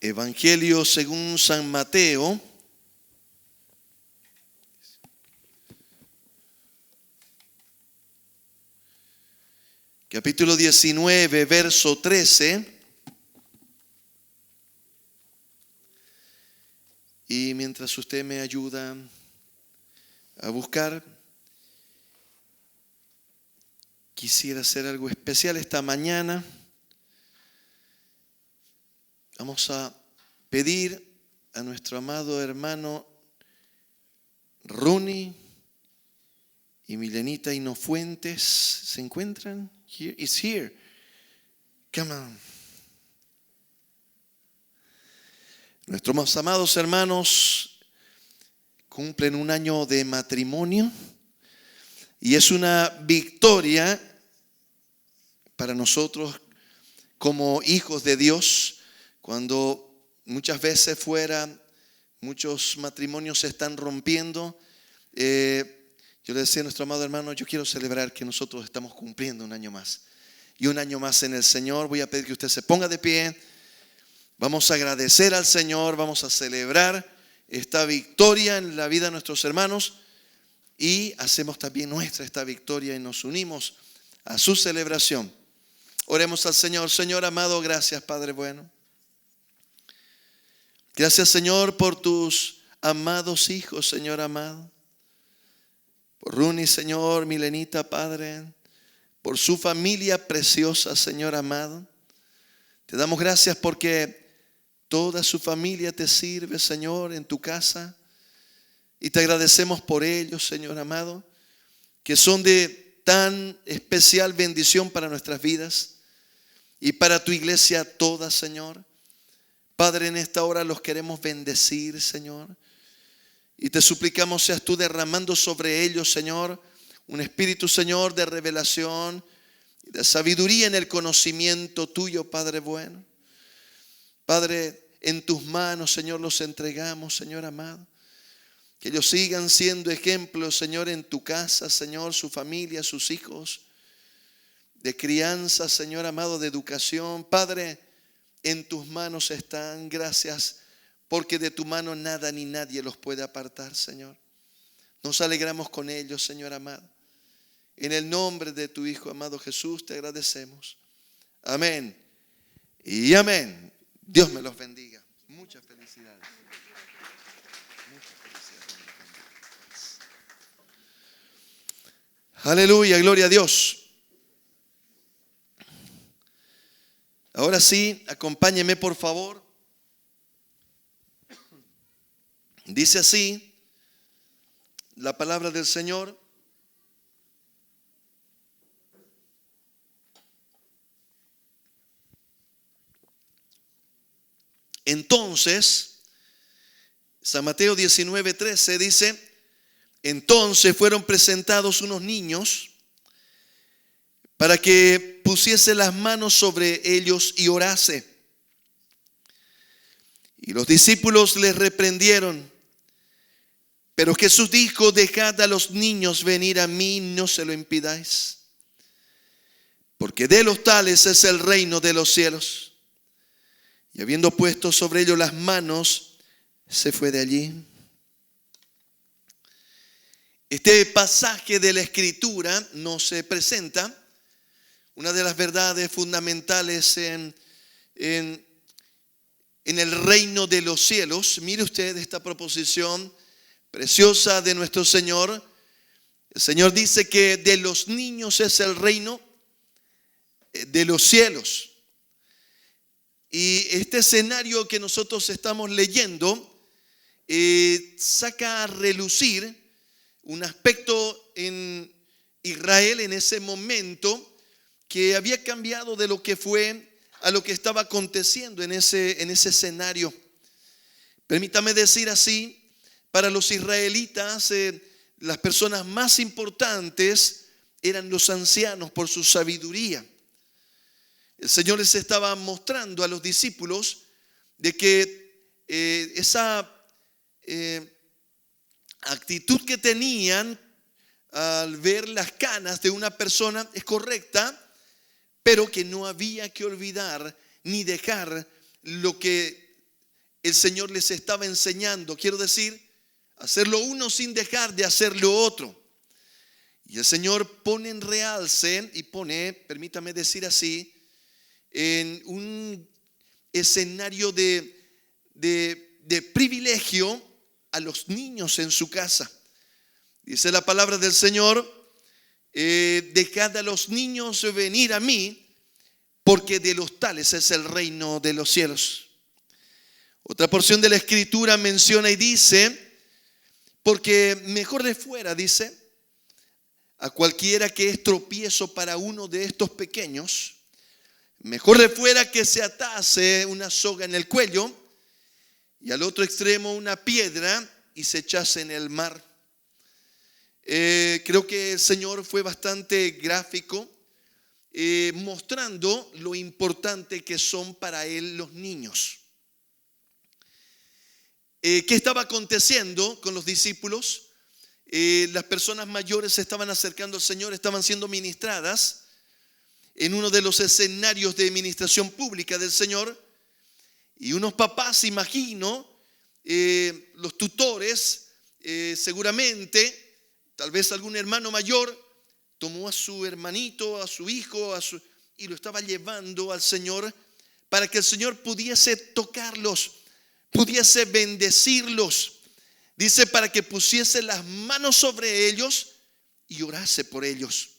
Evangelio según San Mateo, capítulo 19, verso 13. Y mientras usted me ayuda a buscar, quisiera hacer algo especial esta mañana. Vamos a pedir a nuestro amado hermano Ronnie y Milenita Inofuentes. ¿Se encuentran? Here is here. Come on. Nuestros amados hermanos cumplen un año de matrimonio y es una victoria para nosotros como hijos de Dios. Cuando muchas veces fuera, muchos matrimonios se están rompiendo. Yo le decía a nuestro amado hermano, yo quiero celebrar que nosotros estamos cumpliendo un año más. Y un año más en el Señor. Voy a pedir que usted se ponga de pie. Vamos a agradecer al Señor, vamos a celebrar esta victoria en la vida de nuestros hermanos. Y hacemos también nuestra esta victoria y nos unimos a su celebración. Oremos al Señor. Señor amado, gracias Padre bueno. Gracias, Señor, por tus amados hijos, Señor amado. Por Runi, Señor, Milenita, Padre. Por su familia preciosa, Señor amado. Te damos gracias porque toda su familia te sirve, Señor, en tu casa. Y te agradecemos por ellos, Señor amado, que son de tan especial bendición para nuestras vidas y para tu iglesia toda, Señor. Padre, en esta hora los queremos bendecir, Señor. Y te suplicamos seas tú derramando sobre ellos, Señor, un espíritu, Señor, de revelación, de sabiduría en el conocimiento tuyo, Padre bueno. Padre, en tus manos, Señor, los entregamos, Señor amado. Que ellos sigan siendo ejemplos, Señor, en tu casa, Señor, su familia, sus hijos, de crianza, Señor amado, de educación. Padre, en tus manos están, gracias, porque de tu mano nada ni nadie los puede apartar, Señor. Nos alegramos con ellos, Señor amado. En el nombre de tu Hijo amado Jesús te agradecemos. Amén y amén. Dios me los bendiga. Muchas felicidades. Muchas felicidades. Aleluya, gloria a Dios. Ahora sí, acompáñeme por favor. Dice así la palabra del Señor. Entonces, San Mateo 19:13 dice, entonces fueron presentados unos niños para que pusiese las manos sobre ellos y orase. Y los discípulos les reprendieron. Pero Jesús dijo, dejad a los niños venir a mí, no se lo impidáis. Porque de los tales es el reino de los cielos. Y habiendo puesto sobre ellos las manos, se fue de allí. Este pasaje de la Escritura nos presenta una de las verdades fundamentales en el reino de los cielos. Mire usted esta proposición preciosa de nuestro Señor. El Señor dice que de los niños es el reino de los cielos. Y este escenario que nosotros estamos leyendo saca a relucir un aspecto en Israel en ese momento que había cambiado de lo que fue a lo que estaba aconteciendo en ese escenario. Permítame decir así, para los israelitas, las personas más importantes eran los ancianos por su sabiduría. El Señor les estaba mostrando a los discípulos de que esa actitud que tenían al ver las canas de una persona es correcta, pero que no había que olvidar ni dejar lo que el Señor les estaba enseñando, quiero decir, hacerlo uno sin dejar de hacer lo otro. Y el Señor pone en realce y pone, permítame decir así, en un escenario de privilegio a los niños en su casa. Dice la palabra del Señor, dejad a los niños venir a mí, porque de los tales es el reino de los cielos. Otra porción de la Escritura menciona y dice, porque mejor le fuera, dice, a cualquiera que es tropiezo para uno de estos pequeños, mejor le fuera que se atase una soga en el cuello y al otro extremo una piedra y se echase en el mar. Creo que el Señor fue bastante gráfico, mostrando lo importante que son para Él los niños. ¿Qué estaba aconteciendo con los discípulos? Las personas mayores se estaban acercando al Señor, estaban siendo ministradas en uno de los escenarios de administración pública del Señor, y unos papás, imagino, los tutores, seguramente, tal vez algún hermano mayor, tomó a su hermanito, a su hijo, y lo estaba llevando al Señor para que el Señor pudiese tocarlos, pudiese bendecirlos. Dice, para que pusiese las manos sobre ellos y orase por ellos.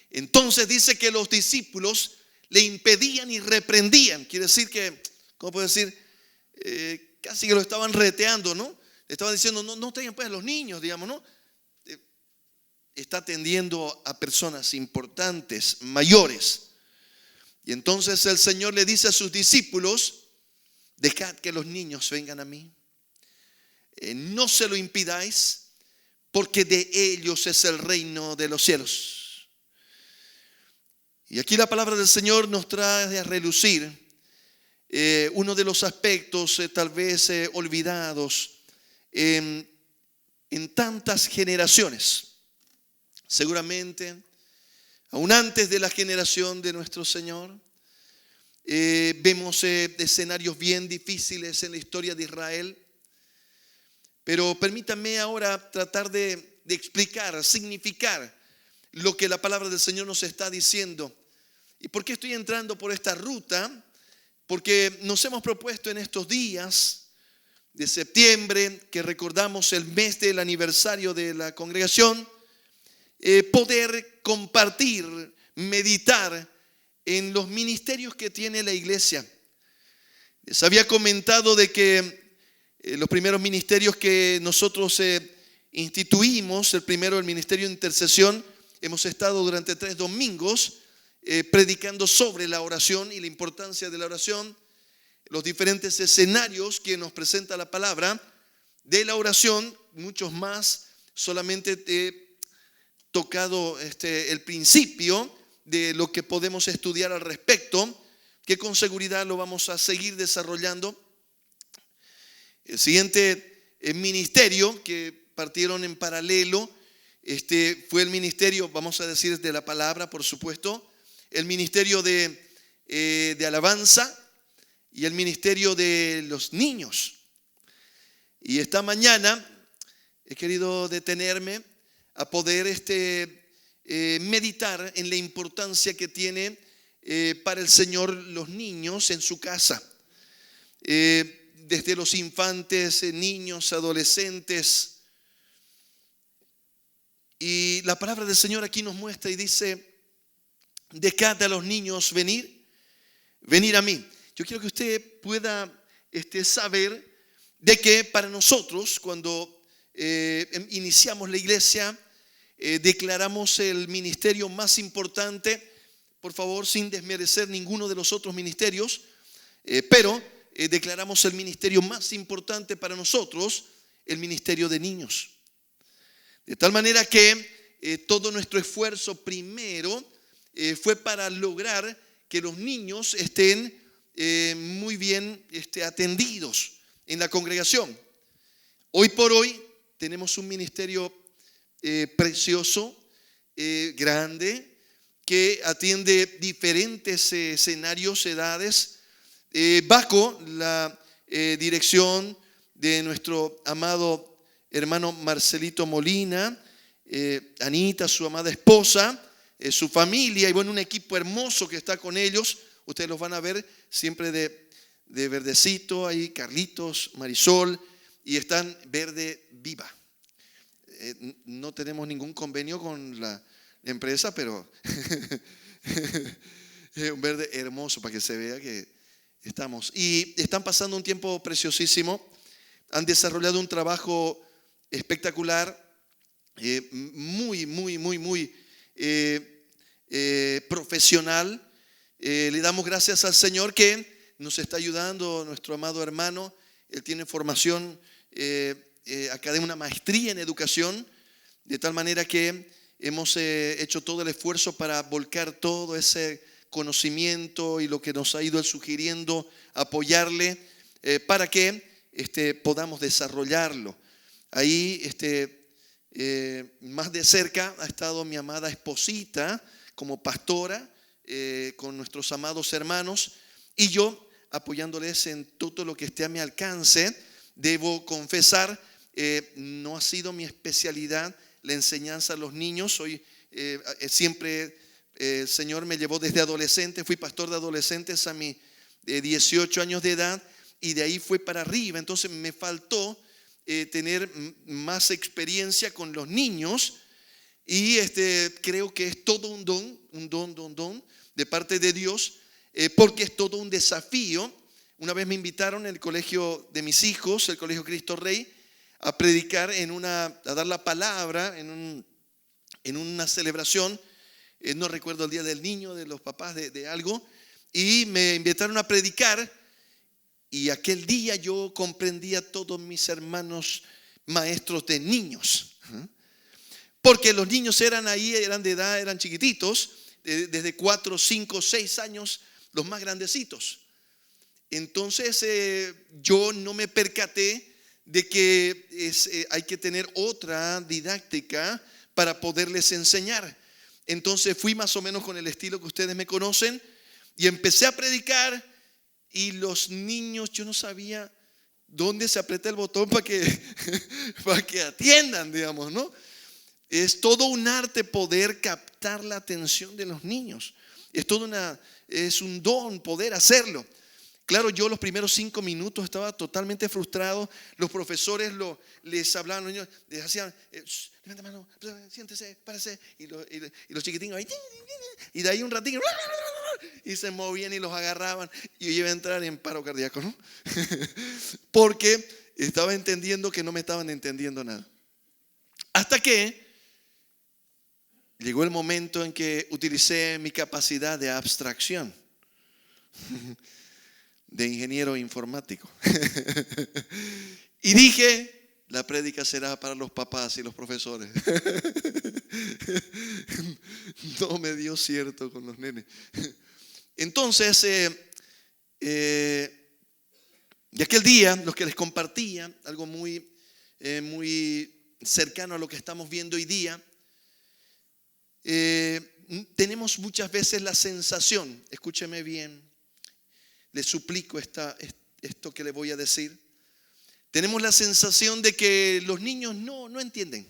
Entonces dice que los discípulos le impedían y reprendían. Quiere decir que, ¿cómo puedo decir? Casi que lo estaban reteando, ¿no? Le estaban diciendo, no traigan pues a los niños, digamos, ¿no? Está atendiendo a personas importantes, mayores. Y entonces el Señor le dice a sus discípulos, dejad que los niños vengan a mí. No se lo impidáis, porque de ellos es el reino de los cielos. Y aquí la palabra del Señor nos trae a relucir uno de los aspectos tal vez olvidados en tantas generaciones. Seguramente, aún antes de la generación de nuestro Señor, vemos escenarios bien difíciles en la historia de Israel. Pero permítanme ahora tratar de explicar, significar lo que la palabra del Señor nos está diciendo. ¿Y por qué estoy entrando por esta ruta? Porque nos hemos propuesto en estos días de septiembre, que recordamos el mes del aniversario de la congregación, poder compartir, meditar en los ministerios que tiene la iglesia. Les había comentado de que los primeros ministerios que nosotros instituimos, el primero, el ministerio de intercesión, hemos estado durante 3 domingos predicando sobre la oración y la importancia de la oración, los diferentes escenarios que nos presenta la palabra de la oración, muchos más. Solamente he tocado el principio de lo que podemos estudiar al respecto, que con seguridad lo vamos a seguir desarrollando. El siguiente ministerio que partieron en paralelo fue el ministerio, vamos a decir, de la palabra, por supuesto, el ministerio de alabanza y el ministerio de los niños. Y esta mañana he querido detenerme a poder meditar en la importancia que tiene para el Señor los niños en su casa. Desde los infantes, niños, adolescentes. Y la palabra del Señor aquí nos muestra y dice, dejad a los niños venir a mí. Yo quiero que usted pueda saber de que para nosotros, cuando iniciamos la iglesia, declaramos el ministerio más importante, por favor, sin desmerecer ninguno de los otros ministerios, pero declaramos el ministerio más importante para nosotros, el ministerio de niños. De tal manera que todo nuestro esfuerzo primero fue para lograr que los niños estén muy bien atendidos en la congregación. Hoy por hoy tenemos un ministerio precioso, grande, que atiende diferentes escenarios, edades, bajo dirección de nuestro amado hermano Marcelito Molina, Anita, su amada esposa, su familia, y bueno, un equipo hermoso que está con ellos. Ustedes los van a ver siempre de verdecito ahí, Carlitos, Marisol, y están verde viva. No tenemos ningún convenio con la empresa, pero es un verde hermoso para que se vea que estamos. Y están pasando un tiempo preciosísimo. Han desarrollado un trabajo espectacular, muy profesional. Le damos gracias al Señor que nos está ayudando, nuestro amado hermano. Él tiene formación académica, una maestría en educación, de tal manera que hemos hecho todo el esfuerzo para volcar todo ese conocimiento y lo que nos ha ido él sugiriendo, apoyarle para que podamos desarrollarlo. Ahí más de cerca ha estado mi amada esposita como pastora con nuestros amados hermanos, y yo apoyándoles en todo lo que esté a mi alcance. Debo confesar, no ha sido mi especialidad la enseñanza a los niños. Siempre el Señor me llevó desde adolescente, fui pastor de adolescentes a mis 18 años de edad, y de ahí fue para arriba. Entonces me faltó tener más experiencia con los niños, y creo que es todo un don de parte de Dios, porque es todo un desafío. Una vez me invitaron en el colegio de mis hijos, el Colegio Cristo Rey, a predicar a dar la palabra en una celebración. No recuerdo el día del niño, de los papás, de algo, y me invitaron a predicar. Y aquel día yo comprendí a todos mis hermanos maestros de niños, porque los niños eran de edad, eran chiquititos, desde 4, 5, 6 años, los más grandecitos. Entonces yo no me percaté de que hay que tener otra didáctica para poderles enseñar. Entonces fui más o menos con el estilo que ustedes me conocen, y empecé a predicar. Y los niños, yo no sabía dónde se aprieta el botón para que atiendan, digamos, ¿no? Es todo un arte poder captar la atención de los niños. Es un don poder hacerlo. Claro, yo los primeros 5 minutos estaba totalmente frustrado. Los profesores les hablaban, los niños les hacían, levanta mano, siéntese, párese. Y los chiquitines ahí, y de ahí un ratito, y se movían y los agarraban. Y yo iba a entrar en paro cardíaco, ¿no? Porque estaba entendiendo que no me estaban entendiendo nada. Hasta que llegó el momento en que utilicé mi capacidad de abstracción de ingeniero informático. Y dije, la prédica será para los papás y los profesores. No me dio cierto con los nenes. Entonces, y aquel día, los que les compartía, algo muy cercano a lo que estamos viendo hoy día, tenemos muchas veces la sensación, escúcheme bien, les suplico esto que le voy a decir. Tenemos la sensación de que los niños no entienden.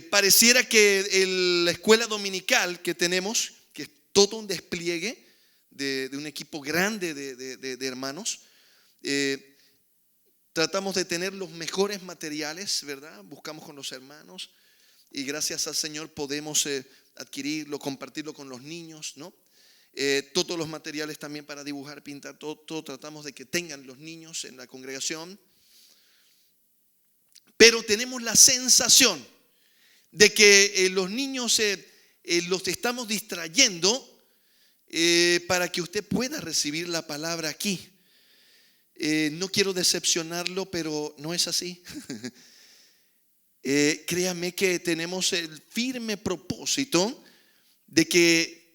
Pareciera que la escuela dominical que tenemos, que es todo un despliegue de un equipo grande de hermanos, tratamos de tener los mejores materiales, ¿verdad? Buscamos con los hermanos, y gracias al Señor podemos adquirirlo, compartirlo con los niños, ¿no? Todos los materiales también para dibujar, pintar, todo tratamos de que tengan los niños en la congregación. Pero tenemos la sensación de que los niños los estamos distrayendo para que usted pueda recibir la palabra aquí. No quiero decepcionarlo, pero no es así. Créame que tenemos el firme propósito de que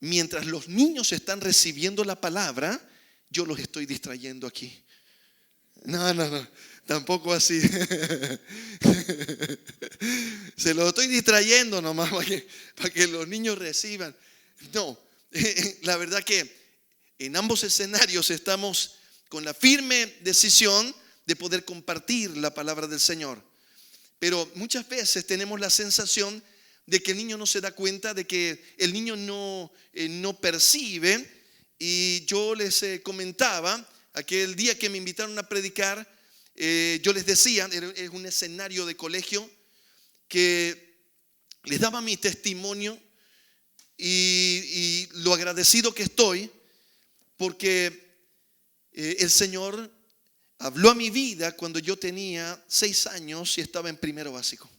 mientras los niños están recibiendo la palabra, yo los estoy distrayendo aquí. No, tampoco así. Se los estoy distrayendo nomás para que los niños reciban. No, la verdad que en ambos escenarios estamos con la firme decisión de poder compartir la palabra del Señor. Pero muchas veces tenemos la sensación de que el niño no se da cuenta, de que el niño no percibe. Y yo les comentaba, aquel día que me invitaron a predicar, yo les decía, es un escenario de colegio, que les daba mi testimonio y lo agradecido que estoy, porque el Señor habló a mi vida cuando yo tenía 6 años y estaba en primero básico.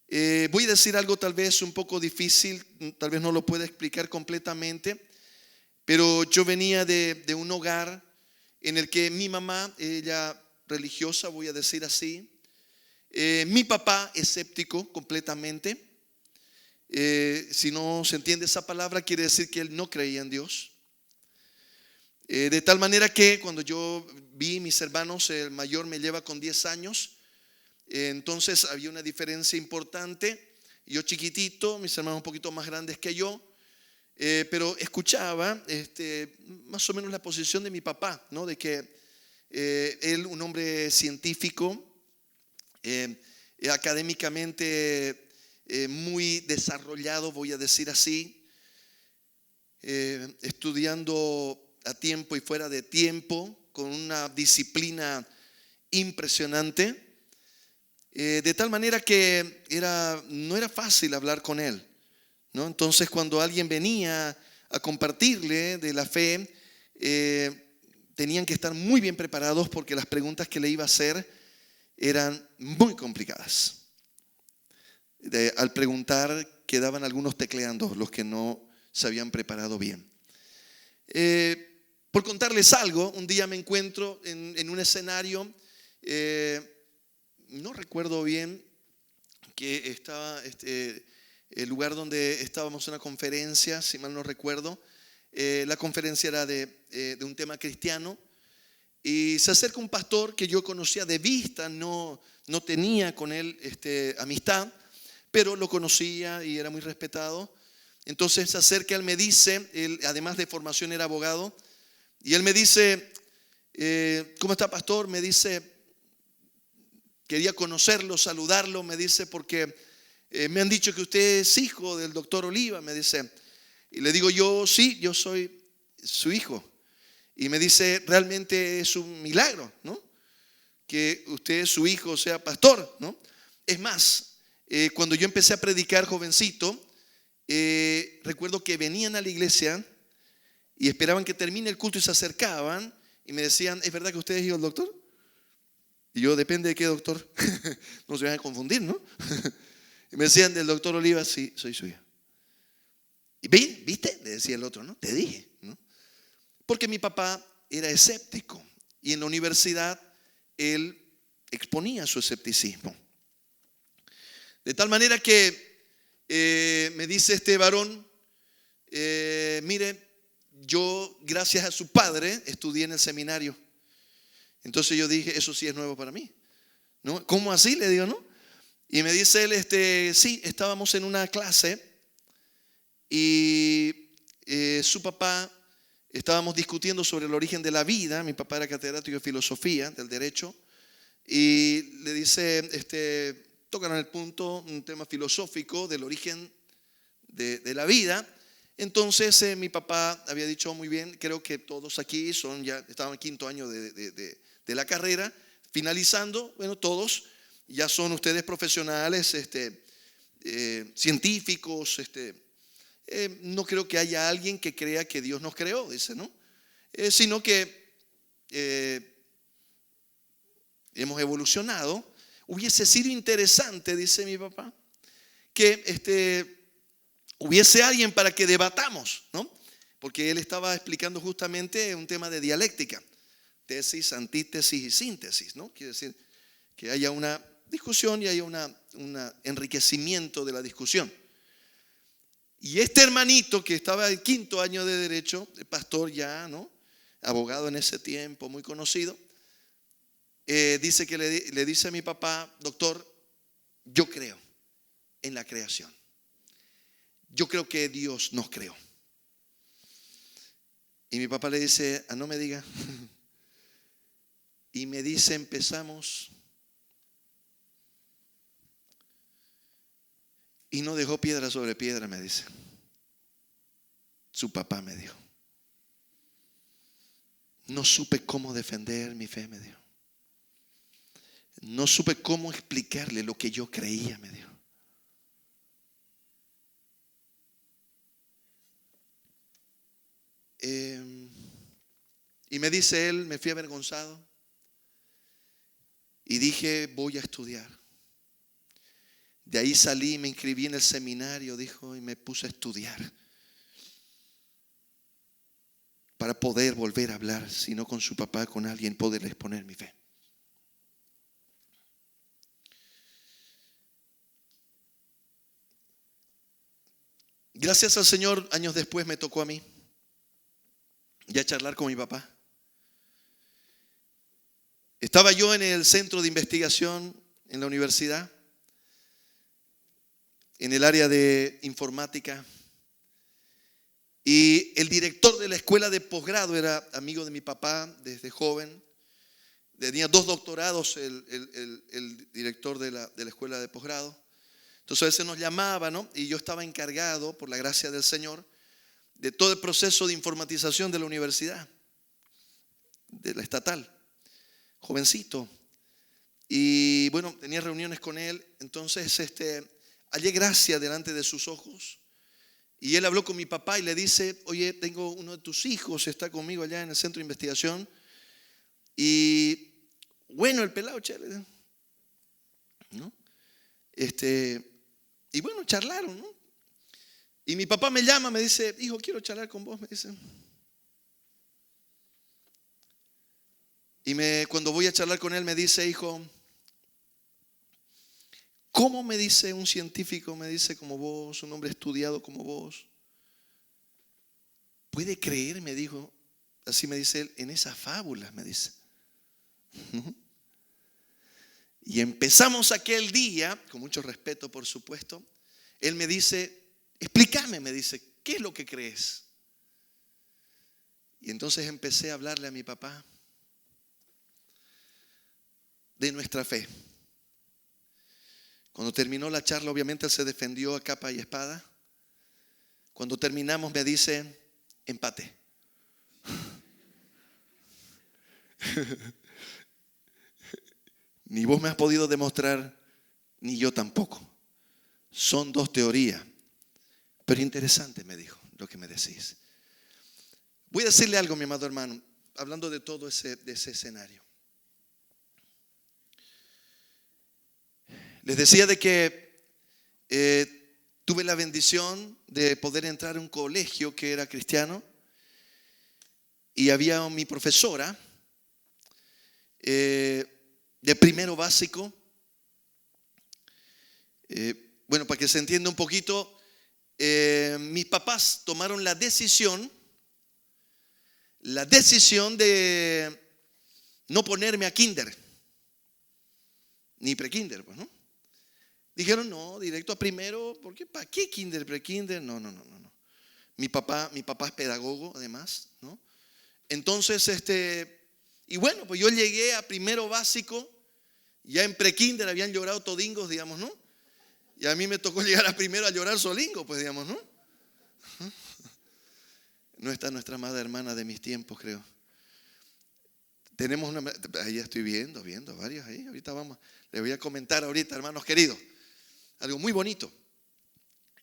Voy a decir algo tal vez un poco difícil, tal vez no lo pueda explicar completamente, pero yo venía de un hogar en el que mi mamá, ella religiosa, voy a decir así, mi papá escéptico completamente. Si no se entiende esa palabra, quiere decir que él no creía en Dios. De tal manera que cuando yo vi mis hermanos, el mayor me lleva con 10 años, entonces había una diferencia importante. Yo chiquitito, mis hermanos un poquito más grandes que yo, pero escuchaba más o menos la posición de mi papá, ¿no? De que él, un hombre científico, académicamente muy desarrollado, voy a decir así, estudiando a tiempo y fuera de tiempo, con una disciplina impresionante, de tal manera que no era fácil hablar con él, ¿no? Entonces, cuando alguien venía a compartirle de la fe, tenían que estar muy bien preparados, porque las preguntas que le iba a hacer eran muy complicadas. Al preguntar, quedaban algunos tecleando, los que no se habían preparado bien. Por contarles algo, un día me encuentro en un escenario, no recuerdo bien, que estaba el lugar donde estábamos en una conferencia, si mal no recuerdo. La conferencia era de un tema cristiano, y se acerca un pastor que yo conocía de vista, no tenía con él amistad, pero lo conocía y era muy respetado. Entonces se acerca, él me dice, él además de formación era abogado, y él me dice, ¿cómo está, pastor? Me dice, quería conocerlo, saludarlo, me dice, porque me han dicho que usted es hijo del doctor Oliva, me dice. Y le digo yo, sí, yo soy su hijo. Y me dice, realmente es un milagro, ¿no? Que usted, su hijo, sea pastor, ¿no? Es más, cuando yo empecé a predicar jovencito, recuerdo que venían a la iglesia y esperaban que termine el culto y se acercaban y me decían, ¿es verdad que usted es hijo del doctor? Y yo, depende de qué doctor. No se vayan a confundir, ¿no? Y me decían, del doctor Oliva, sí, soy su hijo. ¿Y viste? Le decía el otro, ¿no? Te dije, ¿no? Porque mi papá era escéptico y en la universidad él exponía su escepticismo. De tal manera que me dice este varón, mire, yo gracias a su padre estudié en el seminario. Entonces yo dije, eso sí es nuevo para mí, ¿no? ¿Cómo así? Le digo, ¿no? Y me dice él, sí, estábamos en una clase y su papá, estábamos discutiendo sobre el origen de la vida. Mi papá era catedrático de filosofía, del derecho, y le dice, tocan el punto, un tema filosófico del origen de la vida. Entonces mi papá había dicho, muy bien, creo que todos aquí estaban en quinto año de la carrera, finalizando, bueno, todos ya son ustedes profesionales, científicos, no creo que haya alguien que crea que Dios nos creó, dice, ¿no? Sino que hemos evolucionado. Hubiese sido interesante, dice mi papá, que hubiese alguien para que debatamos, ¿no? Porque él estaba explicando justamente un tema de dialéctica, tesis, antítesis y síntesis, ¿no? Quiere decir que haya una discusión y haya un enriquecimiento de la discusión. Y este hermanito que estaba en quinto año de derecho, el pastor ya, ¿no? Abogado en ese tiempo, muy conocido, dice que le dice a mi papá, doctor, yo creo en la creación. Yo creo que Dios nos creó. Y mi papá le dice, no me diga. Y me dice, empezamos. Y no dejó piedra sobre piedra, me dice. Su papá me dijo. No supe cómo defender mi fe, me dijo. No supe cómo explicarle lo que yo creía, me dijo. Y me dice él, me fui avergonzado y dije, voy a estudiar. De ahí salí, me inscribí en el seminario, dijo, y me puse a estudiar para poder volver a hablar, si no con su papá, con alguien, poderle exponer mi fe. Gracias al Señor, años después me tocó a mí ya charlar con mi papá. Estaba yo en el centro de investigación en la universidad, en el área de informática, y el director de la escuela de posgrado era amigo de mi papá desde joven. Tenía 2 doctorados el director de la escuela de posgrado. Entonces a veces nos llamaba, ¿no? Y yo estaba encargado, por la gracia del Señor, de todo el proceso de informatización de la universidad, de la estatal, jovencito. Y bueno, tenía reuniones con él. Entonces hallé gracia delante de sus ojos. Y él habló con mi papá y le dice, oye, tengo uno de tus hijos, está conmigo allá en el centro de investigación. Y bueno, el pelado, chévere, ¿no? Y bueno, charlaron, ¿no? Y mi papá me llama, me dice, hijo, quiero charlar con vos, me dice. Y cuando voy a charlar con él me dice, hijo, ¿cómo, me dice, un científico, me dice, como vos, un hombre estudiado como vos, puede creer, me dijo, así me dice él, en esas fábulas, me dice? Y empezamos aquel día, con mucho respeto por supuesto, él me dice, explícame, me dice, ¿qué es lo que crees? Y entonces empecé a hablarle a mi papá de nuestra fe. Cuando terminó la charla, obviamente él se defendió a capa y espada. Cuando terminamos me dice, empate. Ni vos me has podido demostrar, ni yo tampoco. Son 2 teorías. Pero interesante, me dijo, lo que me decís. Voy a decirle algo, mi amado hermano, hablando de todo ese escenario. Les decía de que tuve la bendición de poder entrar a un colegio que era cristiano. Y había mi profesora de primero básico. Bueno, para que se entienda un poquito, mis papás tomaron la decisión de no ponerme a kinder, ni pre-kinder, pues, ¿no? Dijeron, no, directo a primero, ¿por qué? ¿Para qué kinder, pre-kinder? No. Mi papá es pedagogo, además, ¿no? Entonces, y bueno, pues yo llegué a primero básico, ya en pre-kinder habían llorado todingos, digamos, ¿no? Y a mí me tocó llegar a primero a llorar solingo, pues, digamos, ¿no? No está nuestra amada hermana de mis tiempos, creo. Tenemos una, ahí ya estoy viendo varios ahí. Ahorita vamos, les voy a comentar ahorita, hermanos queridos, algo muy bonito.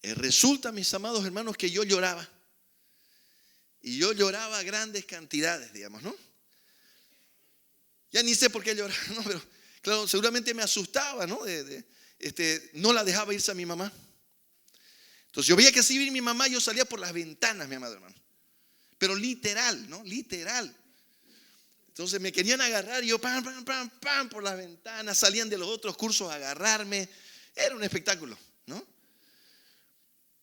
Resulta, mis amados hermanos, que yo lloraba. Y yo lloraba grandes cantidades, digamos, ¿no? Ya ni sé por qué lloraba, ¿no? Pero claro, seguramente me asustaba, ¿no? No la dejaba irse a mi mamá. Entonces yo veía que si iba mi mamá, yo salía por las ventanas, mi amado hermano. Pero literal, ¿no? Literal. Entonces me querían agarrar y yo pam por las ventanas, salían de los otros cursos a agarrarme. Era un espectáculo, ¿no?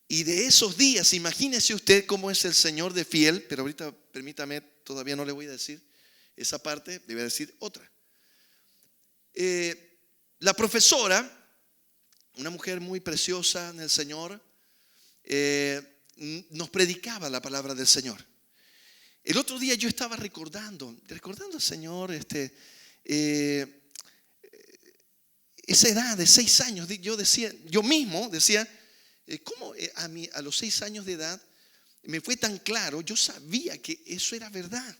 Y de esos días, imagínese usted cómo es el Señor de fiel, pero ahorita permítame, todavía no le voy a decir esa parte, le voy a decir otra. La profesora, una mujer muy preciosa en el Señor, nos predicaba la palabra del Señor. El otro día yo estaba recordando al Señor, esa edad de 6 años. Yo mismo decía, ¿cómo a los 6 años de edad me fue tan claro? Yo sabía que eso era verdad,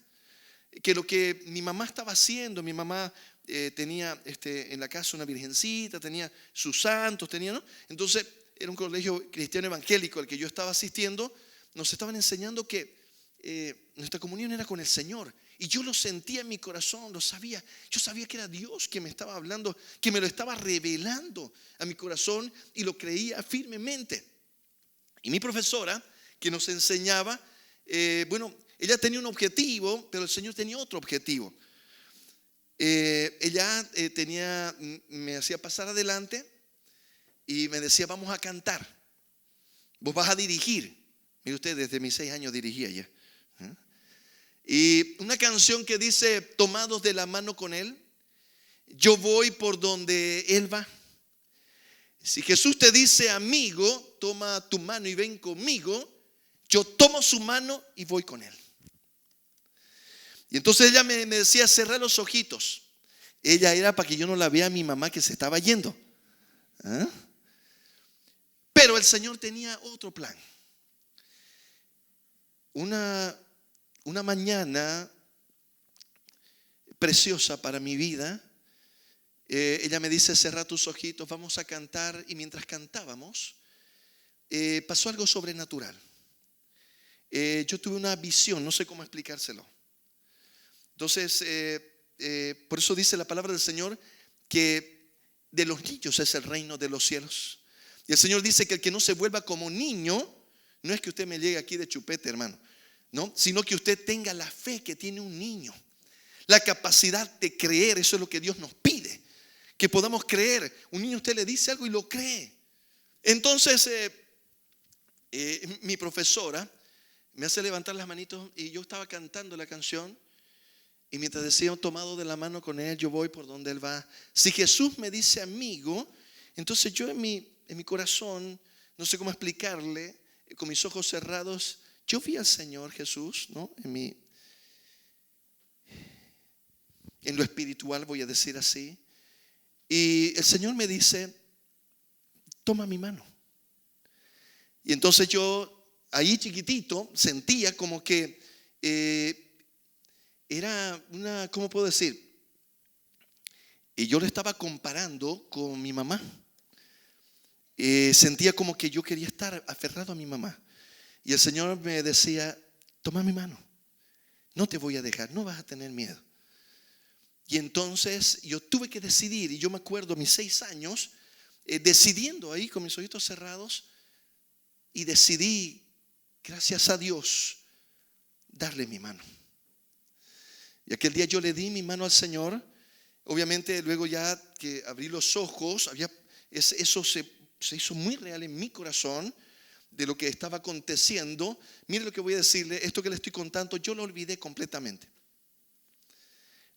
que lo que mi mamá estaba haciendo, mi mamá tenía en la casa una virgencita, tenía sus santos, ¿no? Entonces era un colegio cristiano evangélico al que yo estaba asistiendo. Nos estaban enseñando que nuestra comunión era con el Señor, y yo lo sentía en mi corazón, lo sabía. Yo sabía que era Dios que me estaba hablando, que me lo estaba revelando a mi corazón, y lo creía firmemente. Y mi profesora que nos enseñaba, ella tenía un objetivo, pero el Señor tenía otro objetivo. Ella me hacía pasar adelante y me decía: vamos a cantar, vos vas a dirigir. Mire usted, desde mis 6 años dirigía ya. Y una canción que dice: tomados de la mano con Él, yo voy por donde Él va. Si Jesús te dice: amigo, toma tu mano y ven conmigo, yo tomo su mano y voy con Él. Y entonces ella me decía: cerrá los ojitos. Ella era para que yo no la vea a mi mamá que se estaba yendo. Pero el Señor tenía otro plan. Una mañana preciosa para mi vida, ella me dice: cerrá tus ojitos, vamos a cantar. Y mientras cantábamos, pasó algo sobrenatural. Yo tuve una visión, no sé cómo explicárselo. Entonces, por eso dice la palabra del Señor que de los niños es el reino de los cielos. Y el Señor dice que el que no se vuelva como niño, no es que usted me llegue aquí de chupete, hermano, no, sino que usted tenga la fe que tiene un niño, la capacidad de creer. Eso es lo que Dios nos pide, que podamos creer. Un niño, usted le dice algo y lo cree. Entonces mi profesora me hace levantar las manitos, y yo estaba cantando la canción, y mientras decía: tomado de la mano con Él, yo voy por donde Él va. Si Jesús me dice amigo, entonces yo en mi corazón, no sé cómo explicarle, con mis ojos cerrados, yo vi al Señor Jesús, ¿no? En lo espiritual, voy a decir así. Y el Señor me dice: toma mi mano. Y entonces yo, ahí chiquitito, sentía como que era una, ¿cómo puedo decir? Y yo le estaba comparando con mi mamá. Sentía como que yo quería estar aferrado a mi mamá. Y el Señor me decía: toma mi mano, no te voy a dejar, no vas a tener miedo. Y entonces yo tuve que decidir. Y yo me acuerdo mis 6 años decidiendo ahí con mis ojitos cerrados. Y decidí, gracias a Dios, darle mi mano. Y aquel día yo le di mi mano al Señor. Obviamente luego, ya que abrí los ojos, eso se hizo muy real en mi corazón, de lo que estaba aconteciendo. Mire lo que voy a decirle. Esto que le estoy contando, yo lo olvidé completamente.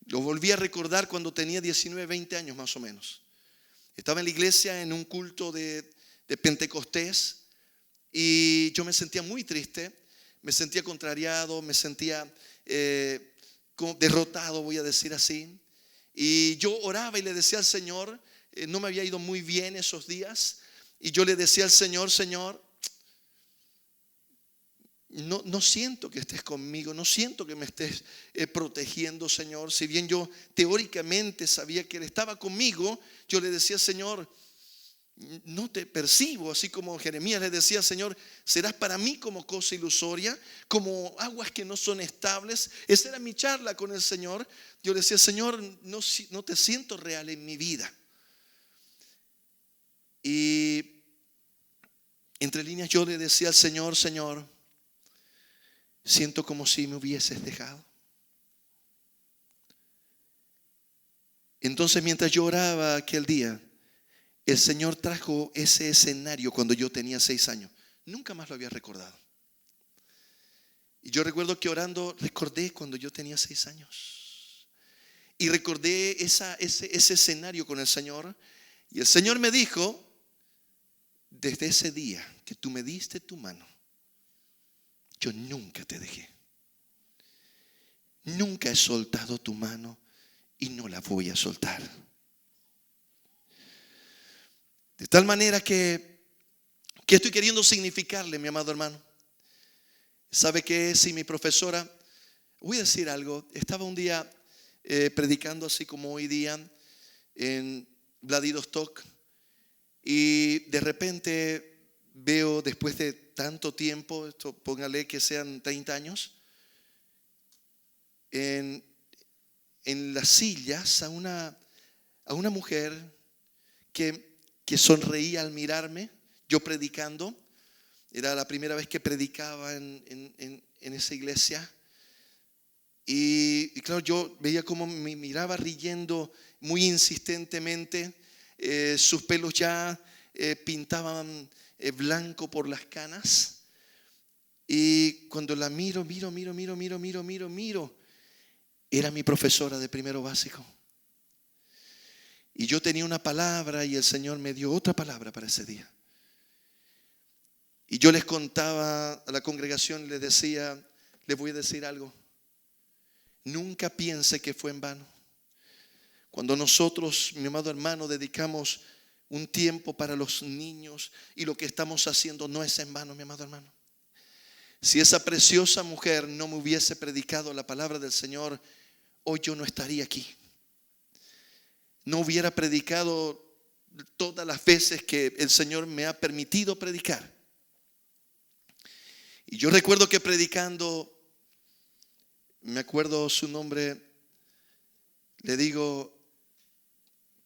Lo volví a recordar cuando tenía 19, 20 años más o menos. Estaba en la iglesia en un culto de Pentecostés, y yo me sentía muy triste, me sentía contrariado, me sentía como derrotado, voy a decir así. Y yo oraba y le decía al Señor, no me había ido muy bien esos días, y yo le decía al Señor: Señor, no siento que estés conmigo, no siento que me estés protegiendo, Señor. Si bien yo teóricamente sabía que Él estaba conmigo, yo le decía: Señor, no te percibo. Así como Jeremías le decía: Señor, serás para mí como cosa ilusoria, como aguas que no son estables. Esa era mi charla con el Señor. Yo le decía: Señor, no te siento real en mi vida. Y entre líneas yo le decía al Señor: Señor, siento como si me hubieses dejado. Entonces, mientras yo oraba aquel día, el Señor trajo ese escenario cuando yo tenía 6 años. Nunca más lo había recordado. Y yo recuerdo que orando recordé cuando yo tenía 6 años. Y recordé ese escenario con el Señor. Y el Señor me dijo: desde ese día que tú me diste tu mano, yo nunca te dejé. Nunca he soltado tu mano y no la voy a soltar. De tal manera que estoy queriendo significarle, mi amado hermano. ¿Sabe qué? Si mi profesora, voy a decir algo, estaba un día predicando así como hoy día en Vladivostok, y de repente veo, después de tanto tiempo, esto, póngale que sean 30 años, en las sillas a una mujer que sonreía al mirarme, yo predicando. Era la primera vez que predicaba en esa iglesia. Y claro, yo veía cómo me miraba riendo muy insistentemente. Sus pelos ya pintaban blanco por las canas. Y cuando la miro, era mi profesora de primero básico. Y yo tenía una palabra y el Señor me dio otra palabra para ese día. Y yo les contaba a la congregación, les decía, les voy a decir algo. Nunca piense que fue en vano. Cuando nosotros, mi amado hermano, dedicamos un tiempo para los niños y lo que estamos haciendo no es en vano, mi amado hermano. Si esa preciosa mujer no me hubiese predicado la palabra del Señor, hoy yo no estaría aquí. No hubiera predicado todas las veces que el Señor me ha permitido predicar. Y yo recuerdo que predicando, me acuerdo su nombre, le digo,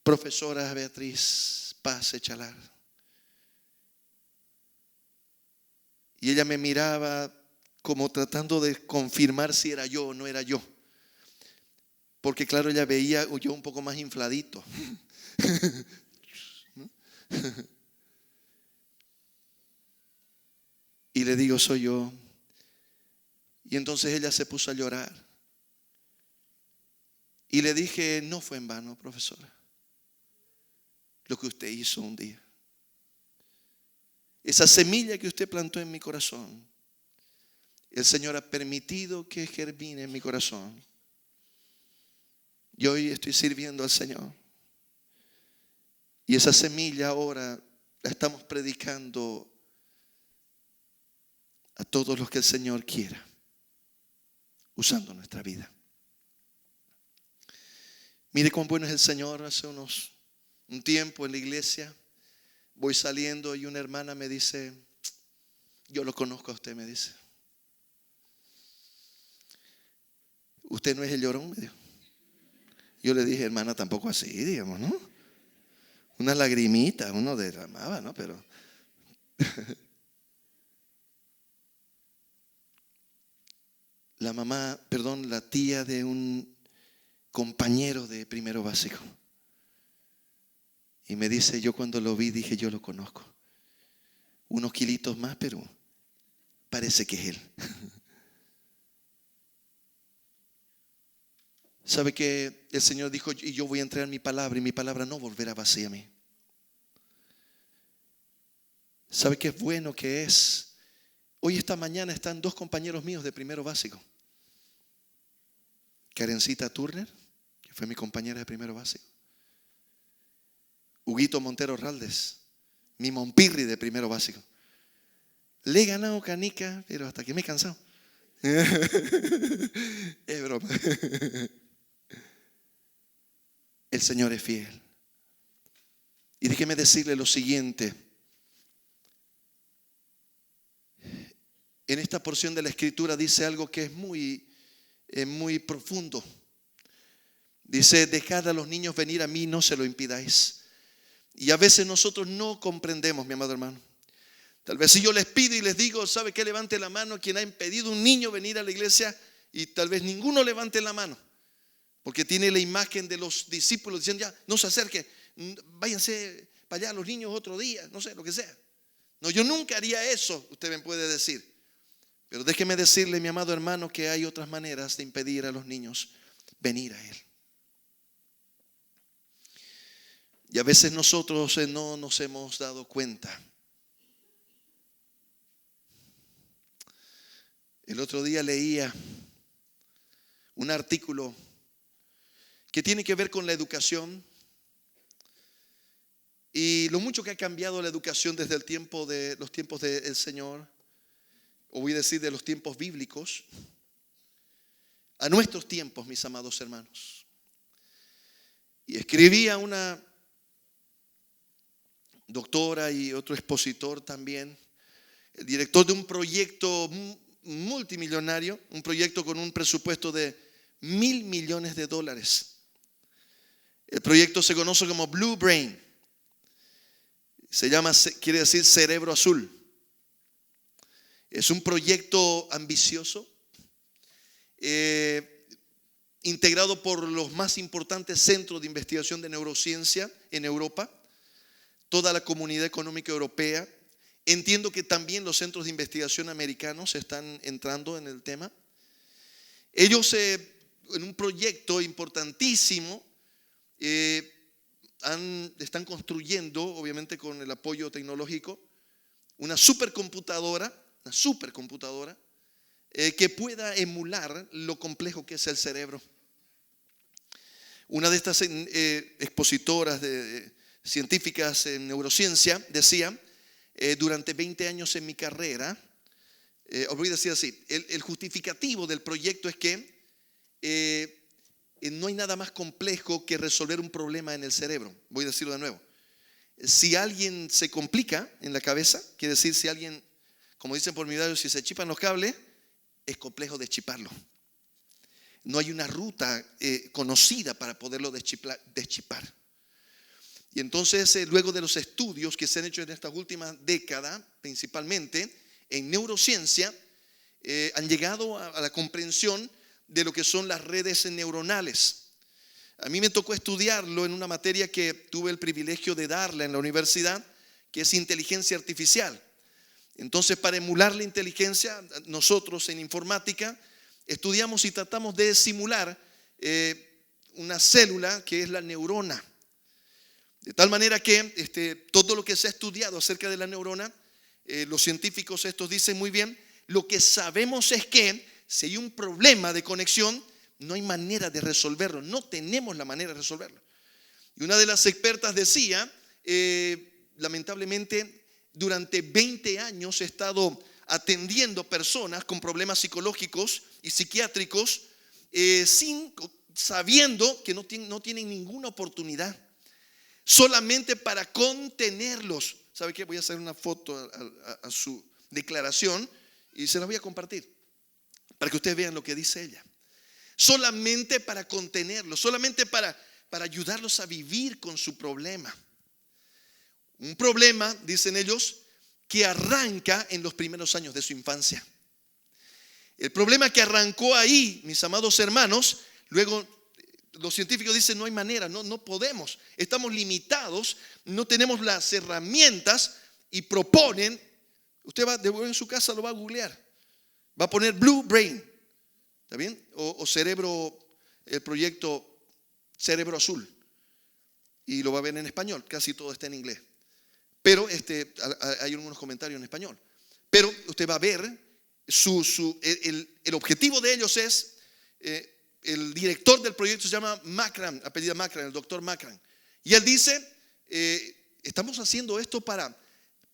profesora Beatriz Paz Echalar. Y ella me miraba como tratando de confirmar si era yo o no era yo. Porque claro, ella veía yo un poco más infladito. Y le digo, soy yo. Y entonces ella se puso a llorar. Y le dije, no fue en vano, profesora, lo que usted hizo un día. Esa semilla que usted plantó en mi corazón, el Señor ha permitido que germine en mi corazón. Y hoy estoy sirviendo al Señor. Y esa semilla ahora la estamos predicando a todos los que el Señor quiera, usando nuestra vida. Mire cuán bueno es el Señor. Hace un tiempo en la iglesia voy saliendo y una hermana me dice, yo lo conozco a usted, me dice. ¿Usted no es el llorón? Me dijo. Yo le dije, hermana, tampoco así, digamos, ¿no? Una lagrimita uno derramaba, ¿no? Pero la tía de un compañero de primero básico. Y me dice, yo cuando lo vi dije, yo lo conozco. Unos kilitos más, pero parece que es él. ¿Sabe que el Señor dijo, y yo voy a entregar mi palabra y mi palabra no volverá vacía a mí? ¿Sabe qué bueno que es? Hoy esta mañana están dos compañeros míos de primero básico. Karencita Turner, que fue mi compañera de primero básico. Huguito Montero Raldes, mi Mompirri de primero básico. Le he ganado canica, pero hasta que me he cansado. Es broma. El Señor es fiel. Y déjeme decirle lo siguiente. En esta porción de la Escritura dice algo que es muy profundo. Dice, dejad a los niños venir a mí, no se lo impidáis. Y a veces nosotros no comprendemos, mi amado hermano. Tal vez si yo les pido y les digo, ¿sabe qué? Levante la mano quien ha impedido a un niño venir a la iglesia, y tal vez ninguno levante la mano. Porque tiene la imagen de los discípulos diciendo, ya, no se acerquen, váyanse para allá los niños otro día, no sé, lo que sea. No, yo nunca haría eso, usted me puede decir. Pero déjeme decirle, mi amado hermano, que hay otras maneras de impedir a los niños venir a Él. Y a veces nosotros no nos hemos dado cuenta. El otro día leía un artículo que tiene que ver con la educación y lo mucho que ha cambiado la educación desde los tiempos del Señor, o voy a decir de los tiempos bíblicos, a nuestros tiempos, mis amados hermanos. Y escribía una doctora y otro expositor también, el director de un proyecto multimillonario, un proyecto con un presupuesto de $1.000 millones. El proyecto se conoce como Blue Brain. Quiere decir cerebro azul. Es un proyecto ambicioso, integrado por los más importantes centros de investigación de neurociencia en Europa, toda la comunidad económica europea. Entiendo que también los centros de investigación americanos están entrando en el tema. Ellos, en un proyecto importantísimo, están construyendo, obviamente con el apoyo tecnológico, una supercomputadora que pueda emular lo complejo que es el cerebro. Una de estas expositoras científicas en neurociencia decía, durante 20 años en mi carrera, os voy a decir así, el justificativo del proyecto es que no hay nada más complejo que resolver un problema en el cerebro. Voy a decirlo de nuevo. Si alguien se complica en la cabeza, quiere decir si alguien, como dicen por mi radio, si se chipan los cables, es complejo deschiparlo. No hay una ruta conocida para poderlo deschipar. Y entonces, luego de los estudios que se han hecho en estas últimas décadas, principalmente en neurociencia, han llegado a la comprensión de lo que son las redes neuronales. A mí me tocó estudiarlo en una materia que tuve el privilegio de darla en la universidad, que es inteligencia artificial. Entonces, para emular la inteligencia, nosotros en informática estudiamos y tratamos de simular una célula que es la neurona. De tal manera que todo lo que se ha estudiado acerca de la neurona, los científicos estos dicen muy bien, lo que sabemos es que si hay un problema de conexión, no hay manera de resolverlo, no tenemos la manera de resolverlo. Y una de las expertas decía, lamentablemente, durante 20 años he estado atendiendo personas con problemas psicológicos y psiquiátricos, sabiendo que no tienen ninguna oportunidad, solamente para contenerlos. ¿Sabe qué? Voy a hacer una foto a su declaración y se la voy a compartir para que ustedes vean lo que dice ella. Solamente para contenerlos, solamente para ayudarlos a vivir con su problema. Un problema, dicen ellos, que arranca en los primeros años de su infancia. El problema que arrancó ahí, mis amados hermanos, luego los científicos dicen no hay manera, no podemos, estamos limitados, no tenemos las herramientas y proponen, usted va en su casa, lo va a googlear, va a poner Blue Brain, ¿está bien? O cerebro, el proyecto Cerebro Azul, y lo va a ver en español, casi todo está en inglés. Pero hay algunos comentarios en español. Pero usted va a ver, el objetivo de ellos es, el director del proyecto se llama Makran, apellido Makran, el doctor Makran. Y él dice, estamos haciendo esto para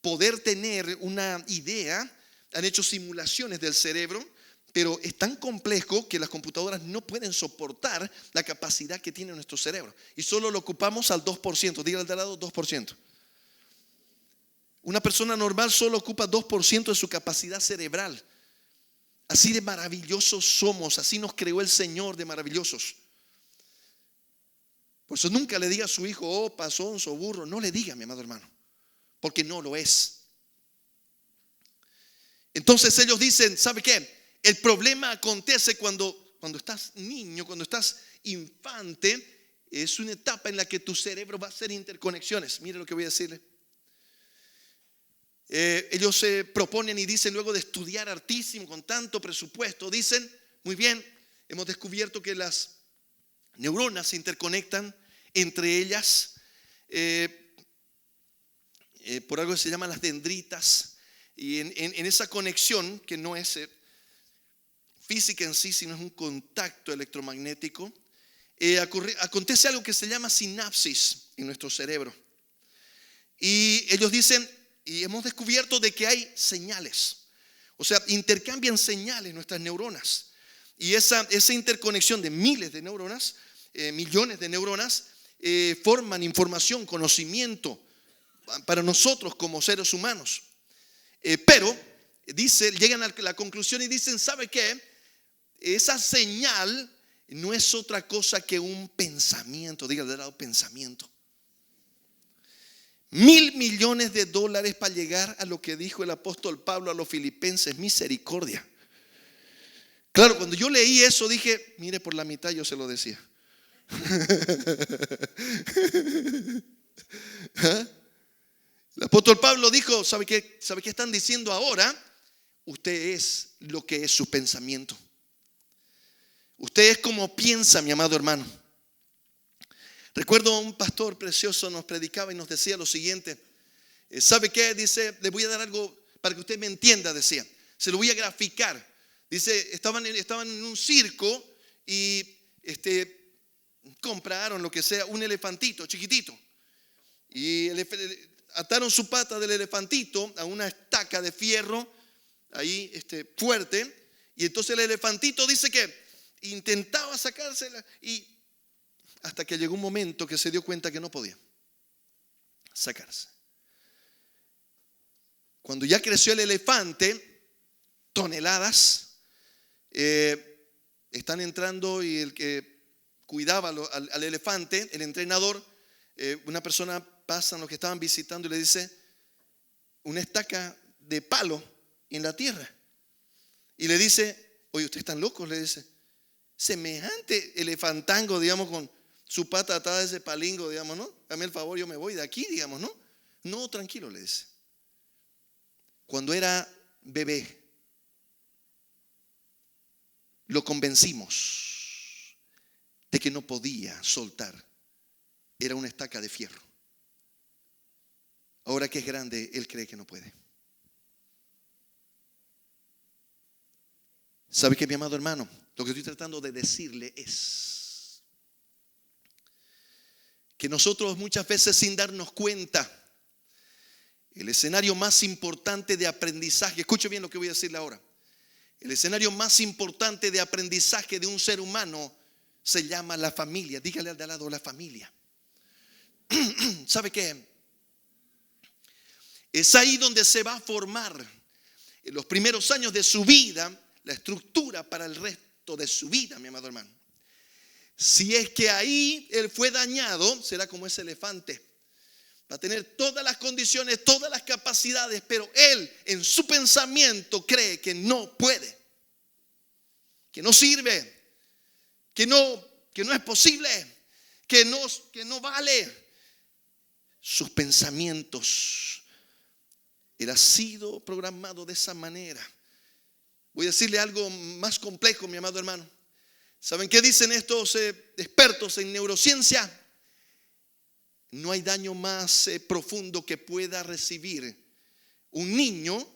poder tener una idea. Han hecho simulaciones del cerebro, pero es tan complejo que las computadoras no pueden soportar la capacidad que tiene nuestro cerebro. Y solo lo ocupamos al 2%, diga al de lado 2%. Una persona normal solo ocupa 2% de su capacidad cerebral. Así de maravillosos somos, así nos creó el Señor de maravillosos. Por eso nunca le diga a su hijo, oh, pasonzo, burro. No le diga, mi amado hermano, porque no lo es. Entonces ellos dicen, ¿sabe qué? El problema acontece cuando estás niño, cuando estás infante. Es una etapa en la que tu cerebro va a hacer interconexiones. Mire lo que voy a decirle. Ellos se proponen y dicen, luego de estudiar hartísimo con tanto presupuesto, dicen, muy bien, hemos descubierto que las neuronas se interconectan entre ellas por algo que se llama las dendritas, y en esa conexión que no es física en sí, sino es un contacto electromagnético. Acontece algo que se llama sinapsis en nuestro cerebro. Y ellos dicen, y hemos descubierto de que hay señales. O sea, intercambian señales nuestras neuronas. Y esa interconexión de miles de neuronas, millones de neuronas, forman información, conocimiento para nosotros como seres humanos. Pero llegan a la conclusión y dicen, ¿sabe qué? Esa señal no es otra cosa que un pensamiento. Dígale de lado, pensamiento. $1,000 millones para llegar a lo que dijo el apóstol Pablo a los filipenses: misericordia. Claro, cuando yo leí eso dije, mire, por la mitad yo se lo decía. El apóstol Pablo dijo, ¿sabe qué están diciendo ahora? Usted es lo que es su pensamiento. Usted es como piensa, mi amado hermano. Recuerdo un pastor precioso nos predicaba y nos decía lo siguiente. ¿Sabe qué? Dice, le voy a dar algo para que usted me entienda, decía. Se lo voy a graficar. Dice, estaban en un circo y compraron lo que sea, un elefantito chiquitito. Y ataron su pata del elefantito a una estaca de fierro ahí fuerte. Y entonces el elefantito dice que intentaba sacársela y hasta que llegó un momento que se dio cuenta que no podía sacarse. Cuando ya creció el elefante, toneladas, están entrando y el que cuidaba al elefante, el entrenador, una persona pasa, los que estaban visitando, y le dice, una estaca de palo en la tierra. Y le dice, oye, ¿ustedes están locos? Le dice, semejante elefantango, digamos, con su pata atada de ese palingo, digamos, ¿no? Dame el favor, yo me voy de aquí, digamos, ¿no? No, tranquilo, le dice. Cuando era bebé, lo convencimos de que no podía soltar. Era una estaca de fierro. Ahora que es grande, él cree que no puede. ¿Sabe qué, mi amado hermano? Lo que estoy tratando de decirle es que nosotros muchas veces, sin darnos cuenta, el escenario más importante de aprendizaje, escuche bien lo que voy a decirle ahora, el escenario más importante de aprendizaje de un ser humano se llama la familia. Dígale al de al lado, la familia. ¿Sabe qué? Es ahí donde se va a formar en los primeros años de su vida la estructura para el resto de su vida, mi amado hermano. Si es que ahí él fue dañado, será como ese elefante. Va a tener todas las condiciones, todas las capacidades, pero él en su pensamiento cree que no puede, que no sirve, que no es posible, que no vale. Sus pensamientos, él ha sido programado de esa manera. Voy a decirle algo más complejo, mi amado hermano. ¿Saben qué dicen estos expertos en neurociencia? No hay daño más profundo que pueda recibir un niño.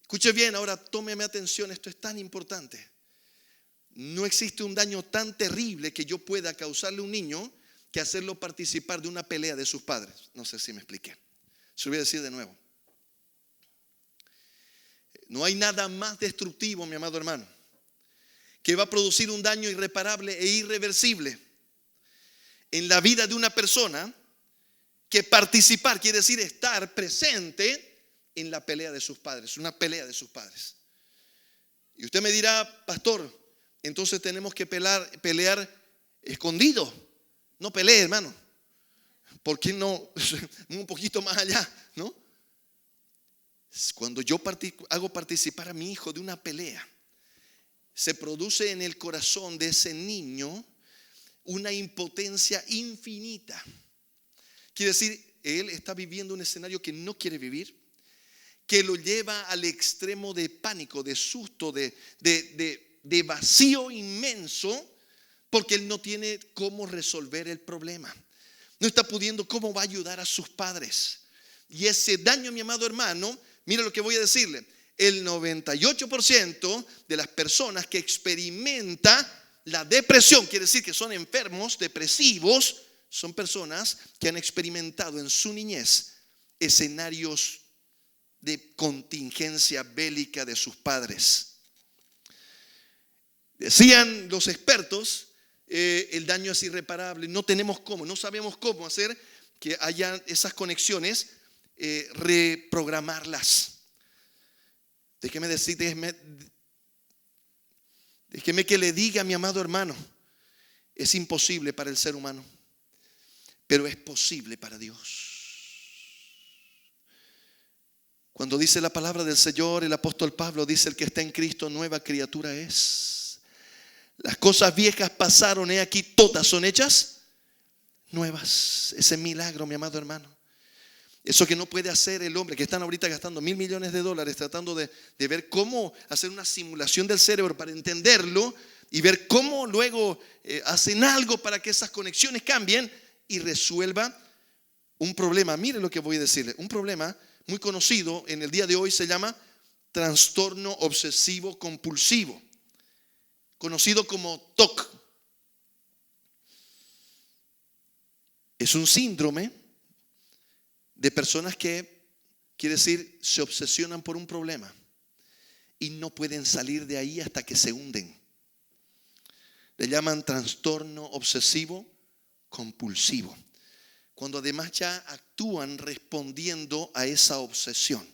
Escuche bien, ahora tómeme atención, esto es tan importante. No existe un daño tan terrible que yo pueda causarle a un niño que hacerlo participar de una pelea de sus padres. No sé si me expliqué. Se lo voy a decir de nuevo. No hay nada más destructivo, mi amado hermano, que va a producir un daño irreparable e irreversible en la vida de una persona que participar, quiere decir estar presente en la pelea de sus padres, una pelea de sus padres. Y usted me dirá, pastor, entonces tenemos que pelear escondido. No pelee, hermano. ¿Por qué no? Un poquito más allá, ¿no? Cuando yo hago participar a mi hijo de una pelea, se produce en el corazón de ese niño una impotencia infinita. Quiere decir, él está viviendo un escenario que no quiere vivir, que lo lleva al extremo de pánico, de susto, de vacío inmenso, porque él no tiene cómo resolver el problema. No está pudiendo cómo va a ayudar a sus padres. Y ese daño, mi amado hermano, mira lo que voy a decirle, el 98% de las personas que experimenta la depresión, quiere decir que son enfermos, depresivos, son personas que han experimentado en su niñez escenarios de contingencia bélica de sus padres. Decían los expertos, el daño es irreparable, no sabemos cómo hacer que haya esas conexiones, reprogramarlas. Déjeme que le diga a mi amado hermano, es imposible para el ser humano, pero es posible para Dios. Cuando dice la palabra del Señor, el apóstol Pablo dice: el que está en Cristo, nueva criatura es. Las cosas viejas pasaron, he aquí todas son hechas nuevas. Ese milagro, mi amado hermano. Eso que no puede hacer el hombre, que están ahorita gastando $1,000 millones tratando de ver cómo hacer una simulación del cerebro para entenderlo y ver cómo luego hacen algo para que esas conexiones cambien y resuelva un problema. Miren lo que voy a decirle. Un problema muy conocido en el día de hoy se llama trastorno obsesivo compulsivo, conocido como TOC. Es un síndrome de personas que, quiere decir, se obsesionan por un problema y no pueden salir de ahí hasta que se hunden. Le llaman trastorno obsesivo compulsivo, cuando además ya actúan respondiendo a esa obsesión.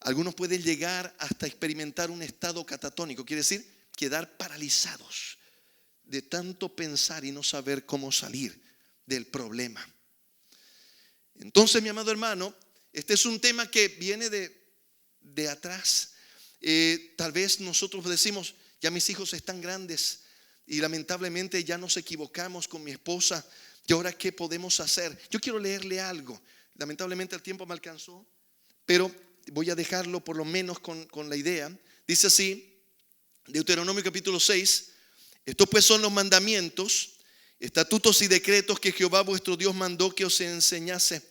Algunos pueden llegar hasta experimentar un estado catatónico, quiere decir, quedar paralizados de tanto pensar y no saber cómo salir del problema. Entonces, mi amado hermano, este es un tema que viene de atrás. Tal vez nosotros decimos: ya mis hijos están grandes y lamentablemente ya nos equivocamos con mi esposa, ¿y ahora qué podemos hacer? Yo quiero leerle algo. Lamentablemente el tiempo me alcanzó, pero voy a dejarlo por lo menos con la idea. Dice así, Deuteronomio capítulo 6: estos pues son los mandamientos, estatutos y decretos que Jehová vuestro Dios mandó que os enseñase,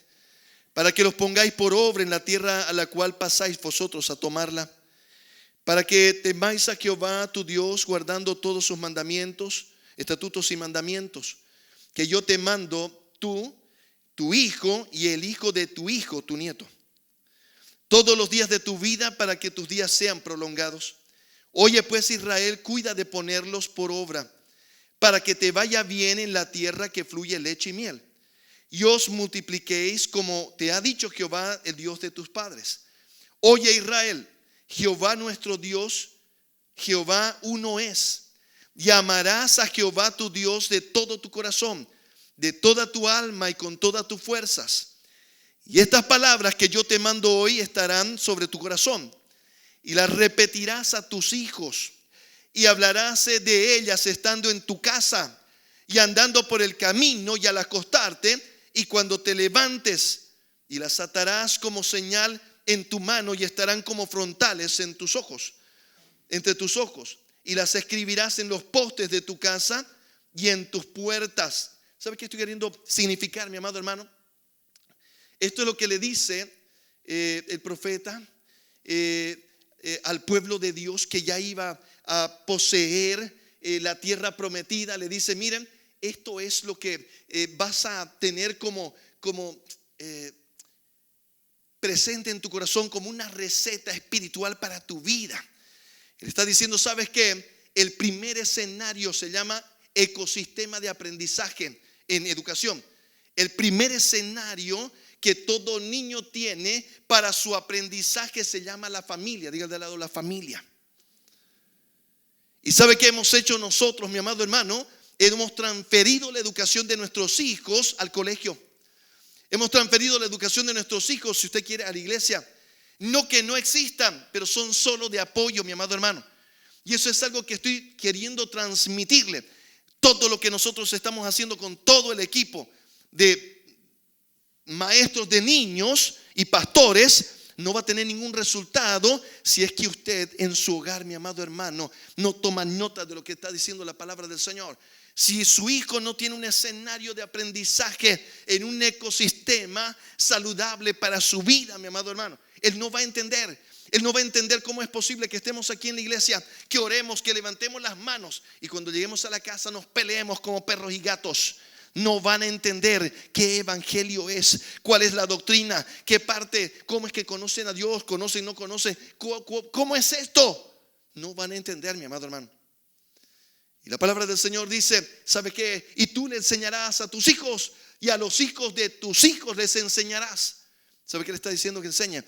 para que los pongáis por obra en la tierra a la cual pasáis vosotros a tomarla, para que temáis a Jehová tu Dios, guardando todos sus mandamientos, estatutos y mandamientos, que yo te mando, tú, tu hijo y el hijo de tu hijo, tu nieto, todos los días de tu vida, para que tus días sean prolongados. Oye pues, Israel, cuida de ponerlos por obra, para que te vaya bien en la tierra que fluye leche y miel, y os multipliquéis como te ha dicho Jehová, el Dios de tus padres. Oye, Israel, Jehová nuestro Dios, Jehová uno es. Y amarás a Jehová tu Dios de todo tu corazón, de toda tu alma y con todas tus fuerzas. Y estas palabras que yo te mando hoy estarán sobre tu corazón, y las repetirás a tus hijos, y hablarás de ellas estando en tu casa y andando por el camino y al acostarte y cuando te levantes, y las atarás como señal en tu mano y estarán como frontales en tus ojos, entre tus ojos, y las escribirás en los postes de tu casa y en tus puertas. ¿Sabe qué estoy queriendo significar, mi amado hermano? Esto es lo que le dice el profeta al pueblo de Dios que ya iba a poseer la tierra prometida. Le dice: miren, esto es lo que vas a tener como presente en tu corazón, como una receta espiritual para tu vida. Él está diciendo: ¿sabes qué? El primer escenario se llama ecosistema de aprendizaje en educación. El primer escenario que todo niño tiene para su aprendizaje se llama la familia. Diga de lado: la familia. ¿Y sabe qué hemos hecho nosotros, mi amado hermano? Hemos transferido la educación de nuestros hijos al colegio. Hemos transferido la educación de nuestros hijos, si usted quiere, a la iglesia. No que no existan, pero son solo de apoyo, mi amado hermano. Y eso es algo que estoy queriendo transmitirle. Todo lo que nosotros estamos haciendo con todo el equipo de maestros de niños y pastores no va a tener ningún resultado si es que usted en su hogar, mi amado hermano, no toma nota de lo que está diciendo la palabra del Señor. Si su hijo no tiene un escenario de aprendizaje en un ecosistema saludable para su vida, mi amado hermano, él no va a entender. Él no va a entender cómo es posible que estemos aquí en la iglesia, que oremos, que levantemos las manos y cuando lleguemos a la casa nos peleemos como perros y gatos. No van a entender qué evangelio es, cuál es la doctrina, qué parte, cómo es que conocen a Dios, conocen, no conocen, cómo es esto. No van a entender, mi amado hermano. Y la palabra del Señor dice, ¿sabe qué? Y tú le enseñarás a tus hijos y a los hijos de tus hijos les enseñarás. ¿Sabe qué le está diciendo que enseña?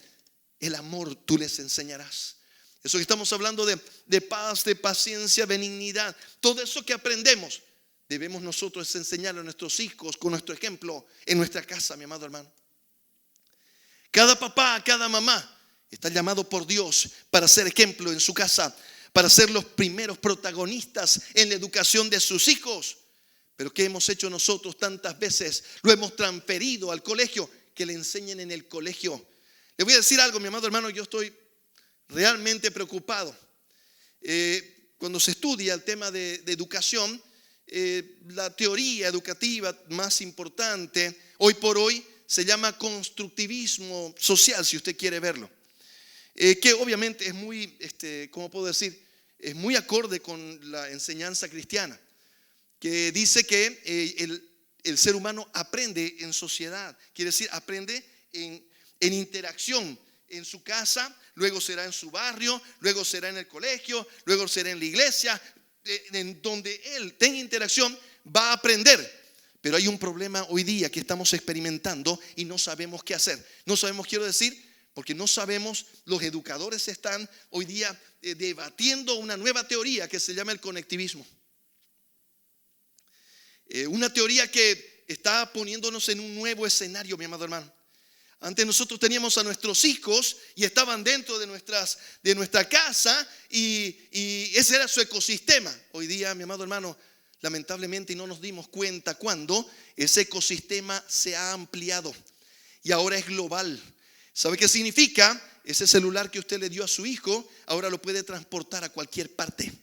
El amor tú les enseñarás. Eso que estamos hablando de paz, de paciencia, benignidad, todo eso que aprendemos, debemos nosotros enseñar a nuestros hijos con nuestro ejemplo en nuestra casa, mi amado hermano. Cada papá, cada mamá está llamado por Dios para ser ejemplo en su casa, para ser los primeros protagonistas en la educación de sus hijos. Pero ¿qué hemos hecho nosotros tantas veces? Lo hemos transferido al colegio, que le enseñen en el colegio. Le voy a decir algo, mi amado hermano, yo estoy realmente preocupado. Cuando se estudia el tema de educación, la teoría educativa más importante hoy por hoy se llama constructivismo social, si usted quiere verlo, que obviamente es muy, ¿cómo puedo decir? Es muy acorde con la enseñanza cristiana, que dice que el ser humano aprende en sociedad, quiere decir aprende en interacción en su casa, luego será en su barrio, luego será en el colegio, luego será en la iglesia. En donde él tenga interacción va a aprender. Pero hay un problema hoy día que estamos experimentando y no sabemos qué hacer. No sabemos, quiero decir, porque no sabemos. Los educadores están hoy día debatiendo una nueva teoría que se llama el conectivismo. Una teoría que está poniéndonos en un nuevo escenario, mi amado hermano. Antes nosotros teníamos a nuestros hijos y estaban dentro de nuestra casa y ese era su ecosistema. Hoy día, mi amado hermano, lamentablemente no nos dimos cuenta cuando ese ecosistema se ha ampliado y ahora es global. ¿Sabe qué significa? Ese celular que usted le dio a su hijo ahora lo puede transportar a cualquier parte.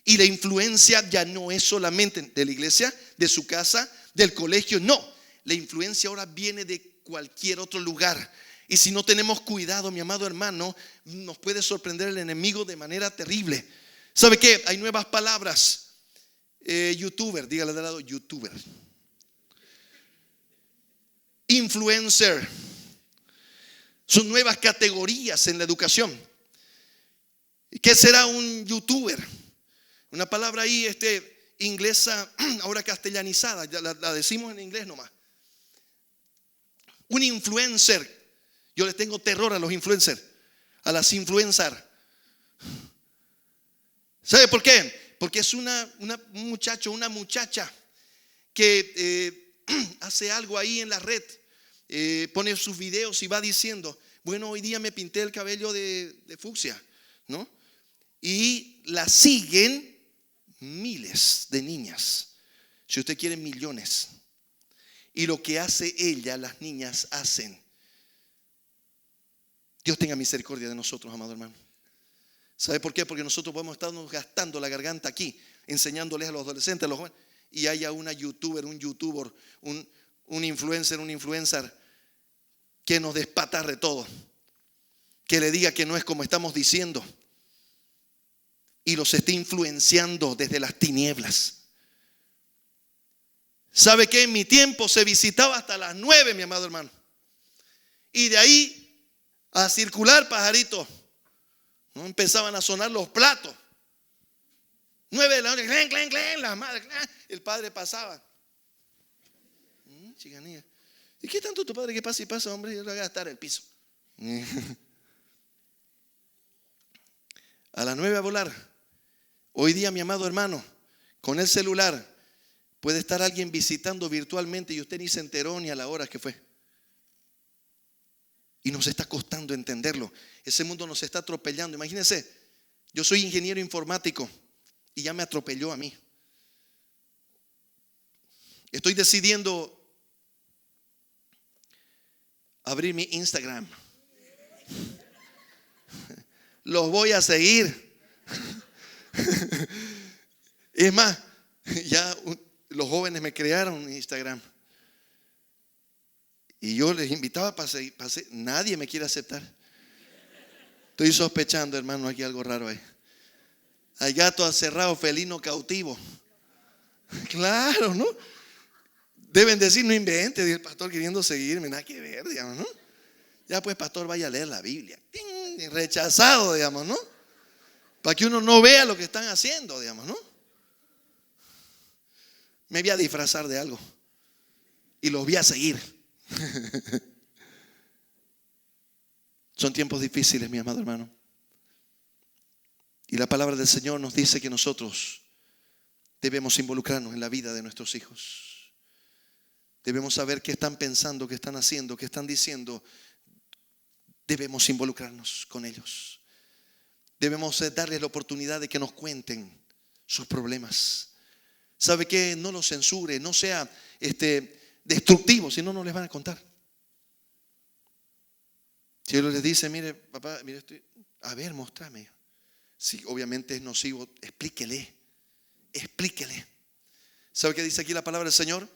Y la influencia ya no es solamente de la iglesia, de su casa, del colegio, no. La influencia ahora viene de cualquier otro lugar. Y si no tenemos cuidado, mi amado hermano, nos puede sorprender el enemigo de manera terrible. ¿Sabe qué? Hay nuevas palabras. Youtuber, dígale de lado, youtuber. Influencer. Son nuevas categorías en la educación. ¿Qué será un youtuber? Una palabra ahí inglesa, ahora castellanizada, ya la decimos en inglés nomás. Un influencer. Yo les tengo terror a los influencers, a las influencers. ¿Sabe por qué? Porque es un muchacho, una muchacha que hace algo ahí en la red, pone sus videos y va diciendo, bueno, hoy día me pinté el cabello de fucsia, ¿no? Y la siguen miles de niñas. Si usted quiere, millones. Y lo que hace ella, las niñas hacen. Dios tenga misericordia de nosotros, amado hermano. ¿Sabe por qué? Porque nosotros podemos estarnos gastando la garganta aquí, enseñándoles a los adolescentes, a los jóvenes, y haya una youtuber, un youtuber, un influencer que nos despatarre todo, que le diga que no es como estamos diciendo y los esté influenciando desde las tinieblas. ¿Sabe qué? En mi tiempo se visitaba hasta las 9, mi amado hermano. Y de ahí a circular pajaritos. No empezaban a sonar los platos. 9 de la noche, clen, clen, clen, las madres, clen. El padre pasaba. Chicanilla. ¿Y qué tanto tu padre que pasa y pasa, hombre? Yo le voy a gastar el piso. A las 9 a volar. Hoy día, mi amado hermano, con el celular puede estar alguien visitando virtualmente y usted ni se enteró ni a la hora que fue. Y nos está costando entenderlo. Ese mundo nos está atropellando. Imagínense, yo soy ingeniero informático y ya me atropelló a mí. Estoy decidiendo abrir mi Instagram. Los voy a seguir. Es más, ya los jóvenes me crearon Instagram. Y yo les invitaba para seguir. Nadie me quiere aceptar. Estoy sospechando, hermano, aquí algo raro ahí. Hay gato aserrado, felino cautivo. Claro, ¿no? Deben decir, no invente, dice el pastor queriendo seguirme, nada que ver, digamos, ¿no? Ya pues, pastor, vaya a leer la Biblia. ¡Ting! Rechazado, digamos, ¿no? Para que uno no vea lo que están haciendo, digamos, ¿no? Me voy a disfrazar de algo y los voy a seguir. Son tiempos difíciles, mi amado hermano. Y la palabra del Señor nos dice que nosotros debemos involucrarnos en la vida de nuestros hijos. Debemos saber qué están pensando, qué están haciendo, qué están diciendo. Debemos involucrarnos con ellos. Debemos darles la oportunidad de que nos cuenten sus problemas. ¿Sabe qué? No los censure, no sea destructivo, si no, no les van a contar. Si ellos les dicen, mire, papá, mire, a ver, mostrame. Si obviamente es nocivo, explíquele. ¿Sabe qué dice aquí la palabra del Señor?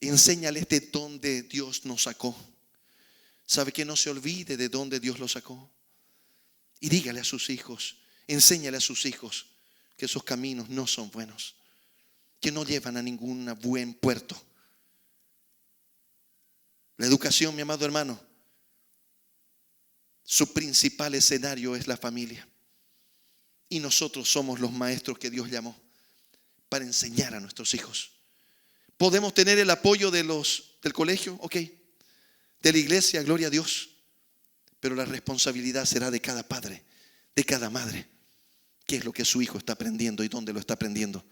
Enséñale de dónde Dios nos sacó. ¿Sabe que no se olvide de dónde Dios lo sacó? Y dígale a sus hijos, enséñale a sus hijos que esos caminos no son buenos, que no llevan a ningún buen puerto. La educación, mi amado hermano, su principal escenario es la familia. Y nosotros somos los maestros que Dios llamó para enseñar a nuestros hijos. Podemos tener el apoyo del colegio, ok, de la iglesia, gloria a Dios. Pero la responsabilidad será de cada padre, de cada madre. ¿Qué es lo que su hijo está aprendiendo y dónde lo está aprendiendo?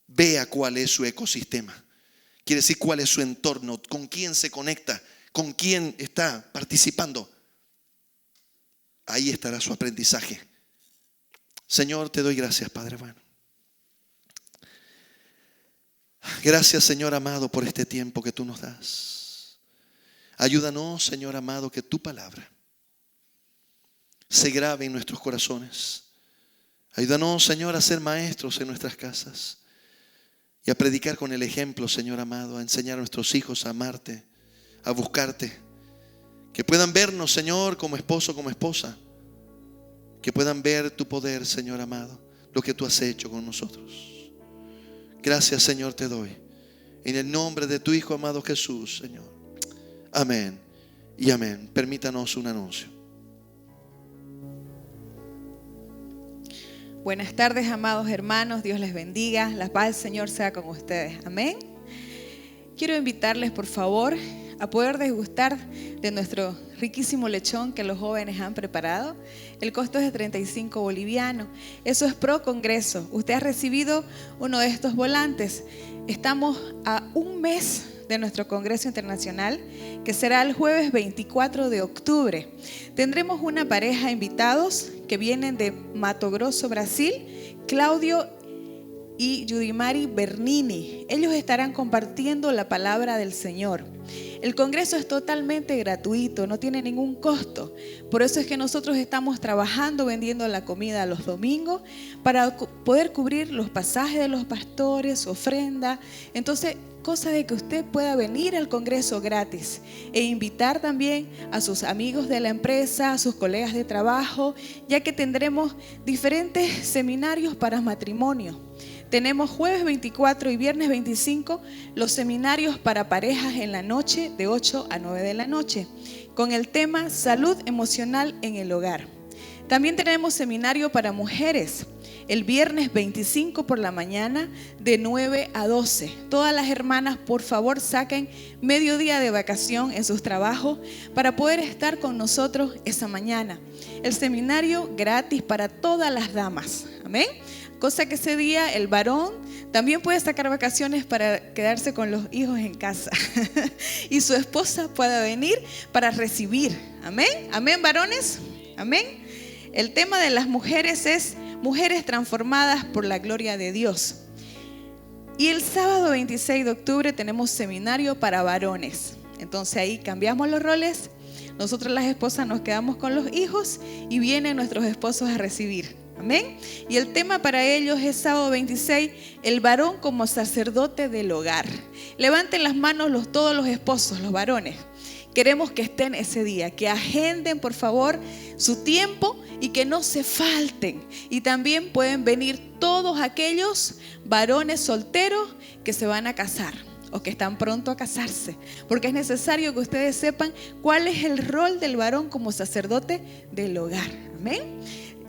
Vea cuál es su ecosistema. Quiere decir cuál es su entorno, con quién se conecta, con quién está participando. Ahí estará su aprendizaje. Señor, te doy gracias, Padre bueno. Gracias, Señor amado, por este tiempo que tú nos das. Ayúdanos, Señor amado, que tu palabra se grabe en nuestros corazones. Ayúdanos, Señor, a ser maestros en nuestras casas y a predicar con el ejemplo, Señor amado, a enseñar a nuestros hijos a amarte, a buscarte. Que puedan vernos, Señor, como esposo, como esposa. Que puedan ver tu poder, Señor amado, lo que tú has hecho con nosotros. Gracias, Señor, te doy. En el nombre de tu Hijo amado Jesús, Señor. Amén y amén. Permítanos un anuncio. Buenas tardes, amados hermanos. Dios les bendiga. La paz del Señor sea con ustedes. Amén. Quiero invitarles, por favor, a poder degustar de nuestro riquísimo lechón que los jóvenes han preparado. El costo es de 35 bolivianos. Eso es pro Congreso. Usted ha recibido uno de estos volantes. Estamos a un mes de nuestro Congreso Internacional, que será el jueves 24 de octubre. Tendremos una pareja de invitados que vienen de Mato Grosso, Brasil, Claudio y Yudimari Bernini. Ellos estarán compartiendo la palabra del Señor. El Congreso es totalmente gratuito, no tiene ningún costo. Por eso es que nosotros estamos trabajando, vendiendo la comida los domingos para poder cubrir los pasajes de los pastores, ofrenda. Entonces, cosa de que usted pueda venir al Congreso gratis e invitar también a sus amigos de la empresa, a sus colegas de trabajo, ya que tendremos diferentes seminarios para matrimonio. Tenemos jueves 24 y viernes 25 los seminarios para parejas en la noche de 8 a 9 de la noche con el tema salud emocional en el hogar. También tenemos seminario para mujeres el viernes 25 por la mañana de 9 a 12. Todas las hermanas, por favor, saquen mediodía de vacación en sus trabajos para poder estar con nosotros esa mañana. El seminario gratis para todas las damas. Amén. Cosa que ese día el varón también puede sacar vacaciones para quedarse con los hijos en casa y su esposa pueda venir para recibir. Amén. Amén, varones. Amén. El tema de las mujeres es mujeres transformadas por la gloria de Dios. Y el sábado 26 de octubre tenemos seminario para varones. Entonces ahí cambiamos los roles. Nosotros las esposas nos quedamos con los hijos y vienen nuestros esposos a recibir. Amén. Y el tema para ellos es sábado 26, el varón como sacerdote del hogar. Levanten las manos todos los esposos, los varones, queremos que estén ese día, que agenden por favor su tiempo y que no se falten. Y también pueden venir todos aquellos varones solteros que se van a casar o que están pronto a casarse, porque es necesario que ustedes sepan cuál es el rol del varón como sacerdote del hogar. Amén.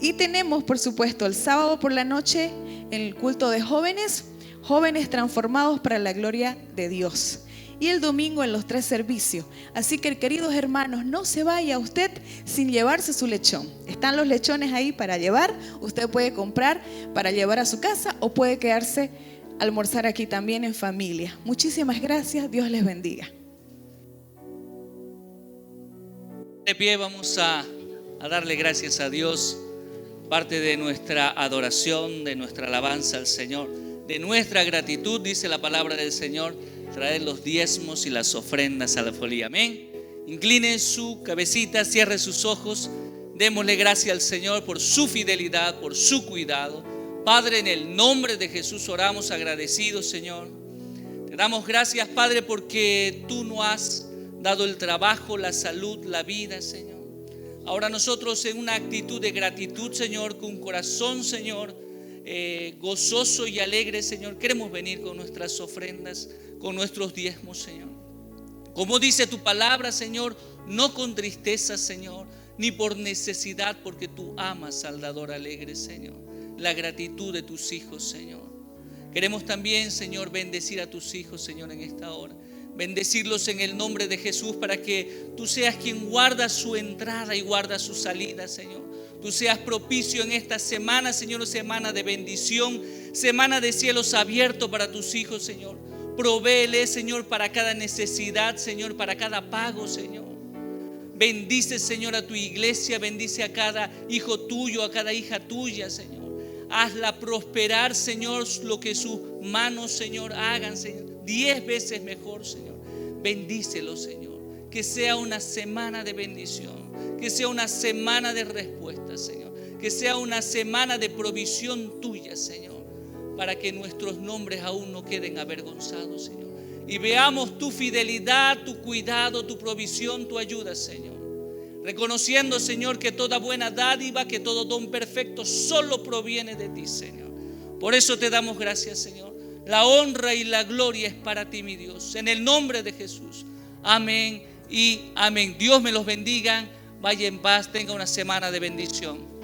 Y tenemos, por supuesto, el sábado por la noche en el culto de jóvenes, jóvenes transformados para la gloria de Dios. Y el domingo en los 3 servicios. Así que, queridos hermanos, no se vaya usted sin llevarse su lechón. Están los lechones ahí para llevar. Usted puede comprar para llevar a su casa o puede quedarse a almorzar aquí también en familia. Muchísimas gracias. Dios les bendiga. De pie vamos a darle gracias a Dios. Parte de nuestra adoración, de nuestra alabanza al Señor, de nuestra gratitud, dice la palabra del Señor, traer los diezmos y las ofrendas a la folía. Amén. Incline su cabecita, cierre sus ojos, démosle gracias al Señor por su fidelidad, por su cuidado. Padre, en el nombre de Jesús oramos agradecidos, Señor. Te damos gracias, Padre, porque tú nos has dado el trabajo, la salud, la vida, Señor. Ahora nosotros en una actitud de gratitud, Señor, con un corazón, Señor, gozoso y alegre, Señor, queremos venir con nuestras ofrendas, con nuestros diezmos, Señor. Como dice tu palabra, Señor, no con tristeza, Señor, ni por necesidad, porque tú amas al dador alegre, Señor. La gratitud de tus hijos, Señor. Queremos también, Señor, bendecir a tus hijos, Señor, en esta hora. Bendecirlos en el nombre de Jesús para que tú seas quien guarda su entrada y guarda su salida, Señor. Tú seas propicio en esta semana, Señor, semana de bendición, semana de cielos abiertos para tus hijos, Señor. Provéele, Señor, para cada necesidad, Señor, para cada pago, Señor. Bendice, Señor, a tu iglesia, bendice a cada hijo tuyo, a cada hija tuya, Señor. Hazla prosperar, Señor, lo que sus manos, Señor, hagan, Señor. 10 veces mejor, Señor. Bendícelo, Señor. Que sea una semana de bendición. Que sea una semana de respuesta, Señor. Que sea una semana de provisión tuya, Señor. Para que nuestros nombres aún no queden avergonzados, Señor. Y veamos tu fidelidad, tu cuidado, tu provisión, tu ayuda, Señor. Reconociendo, Señor, que toda buena dádiva, que todo don perfecto solo proviene de ti, Señor. Por eso te damos gracias, Señor. La honra y la gloria es para ti, mi Dios. En el nombre de Jesús. Amén y amén. Dios me los bendiga. Vaya en paz. Tenga una semana de bendición.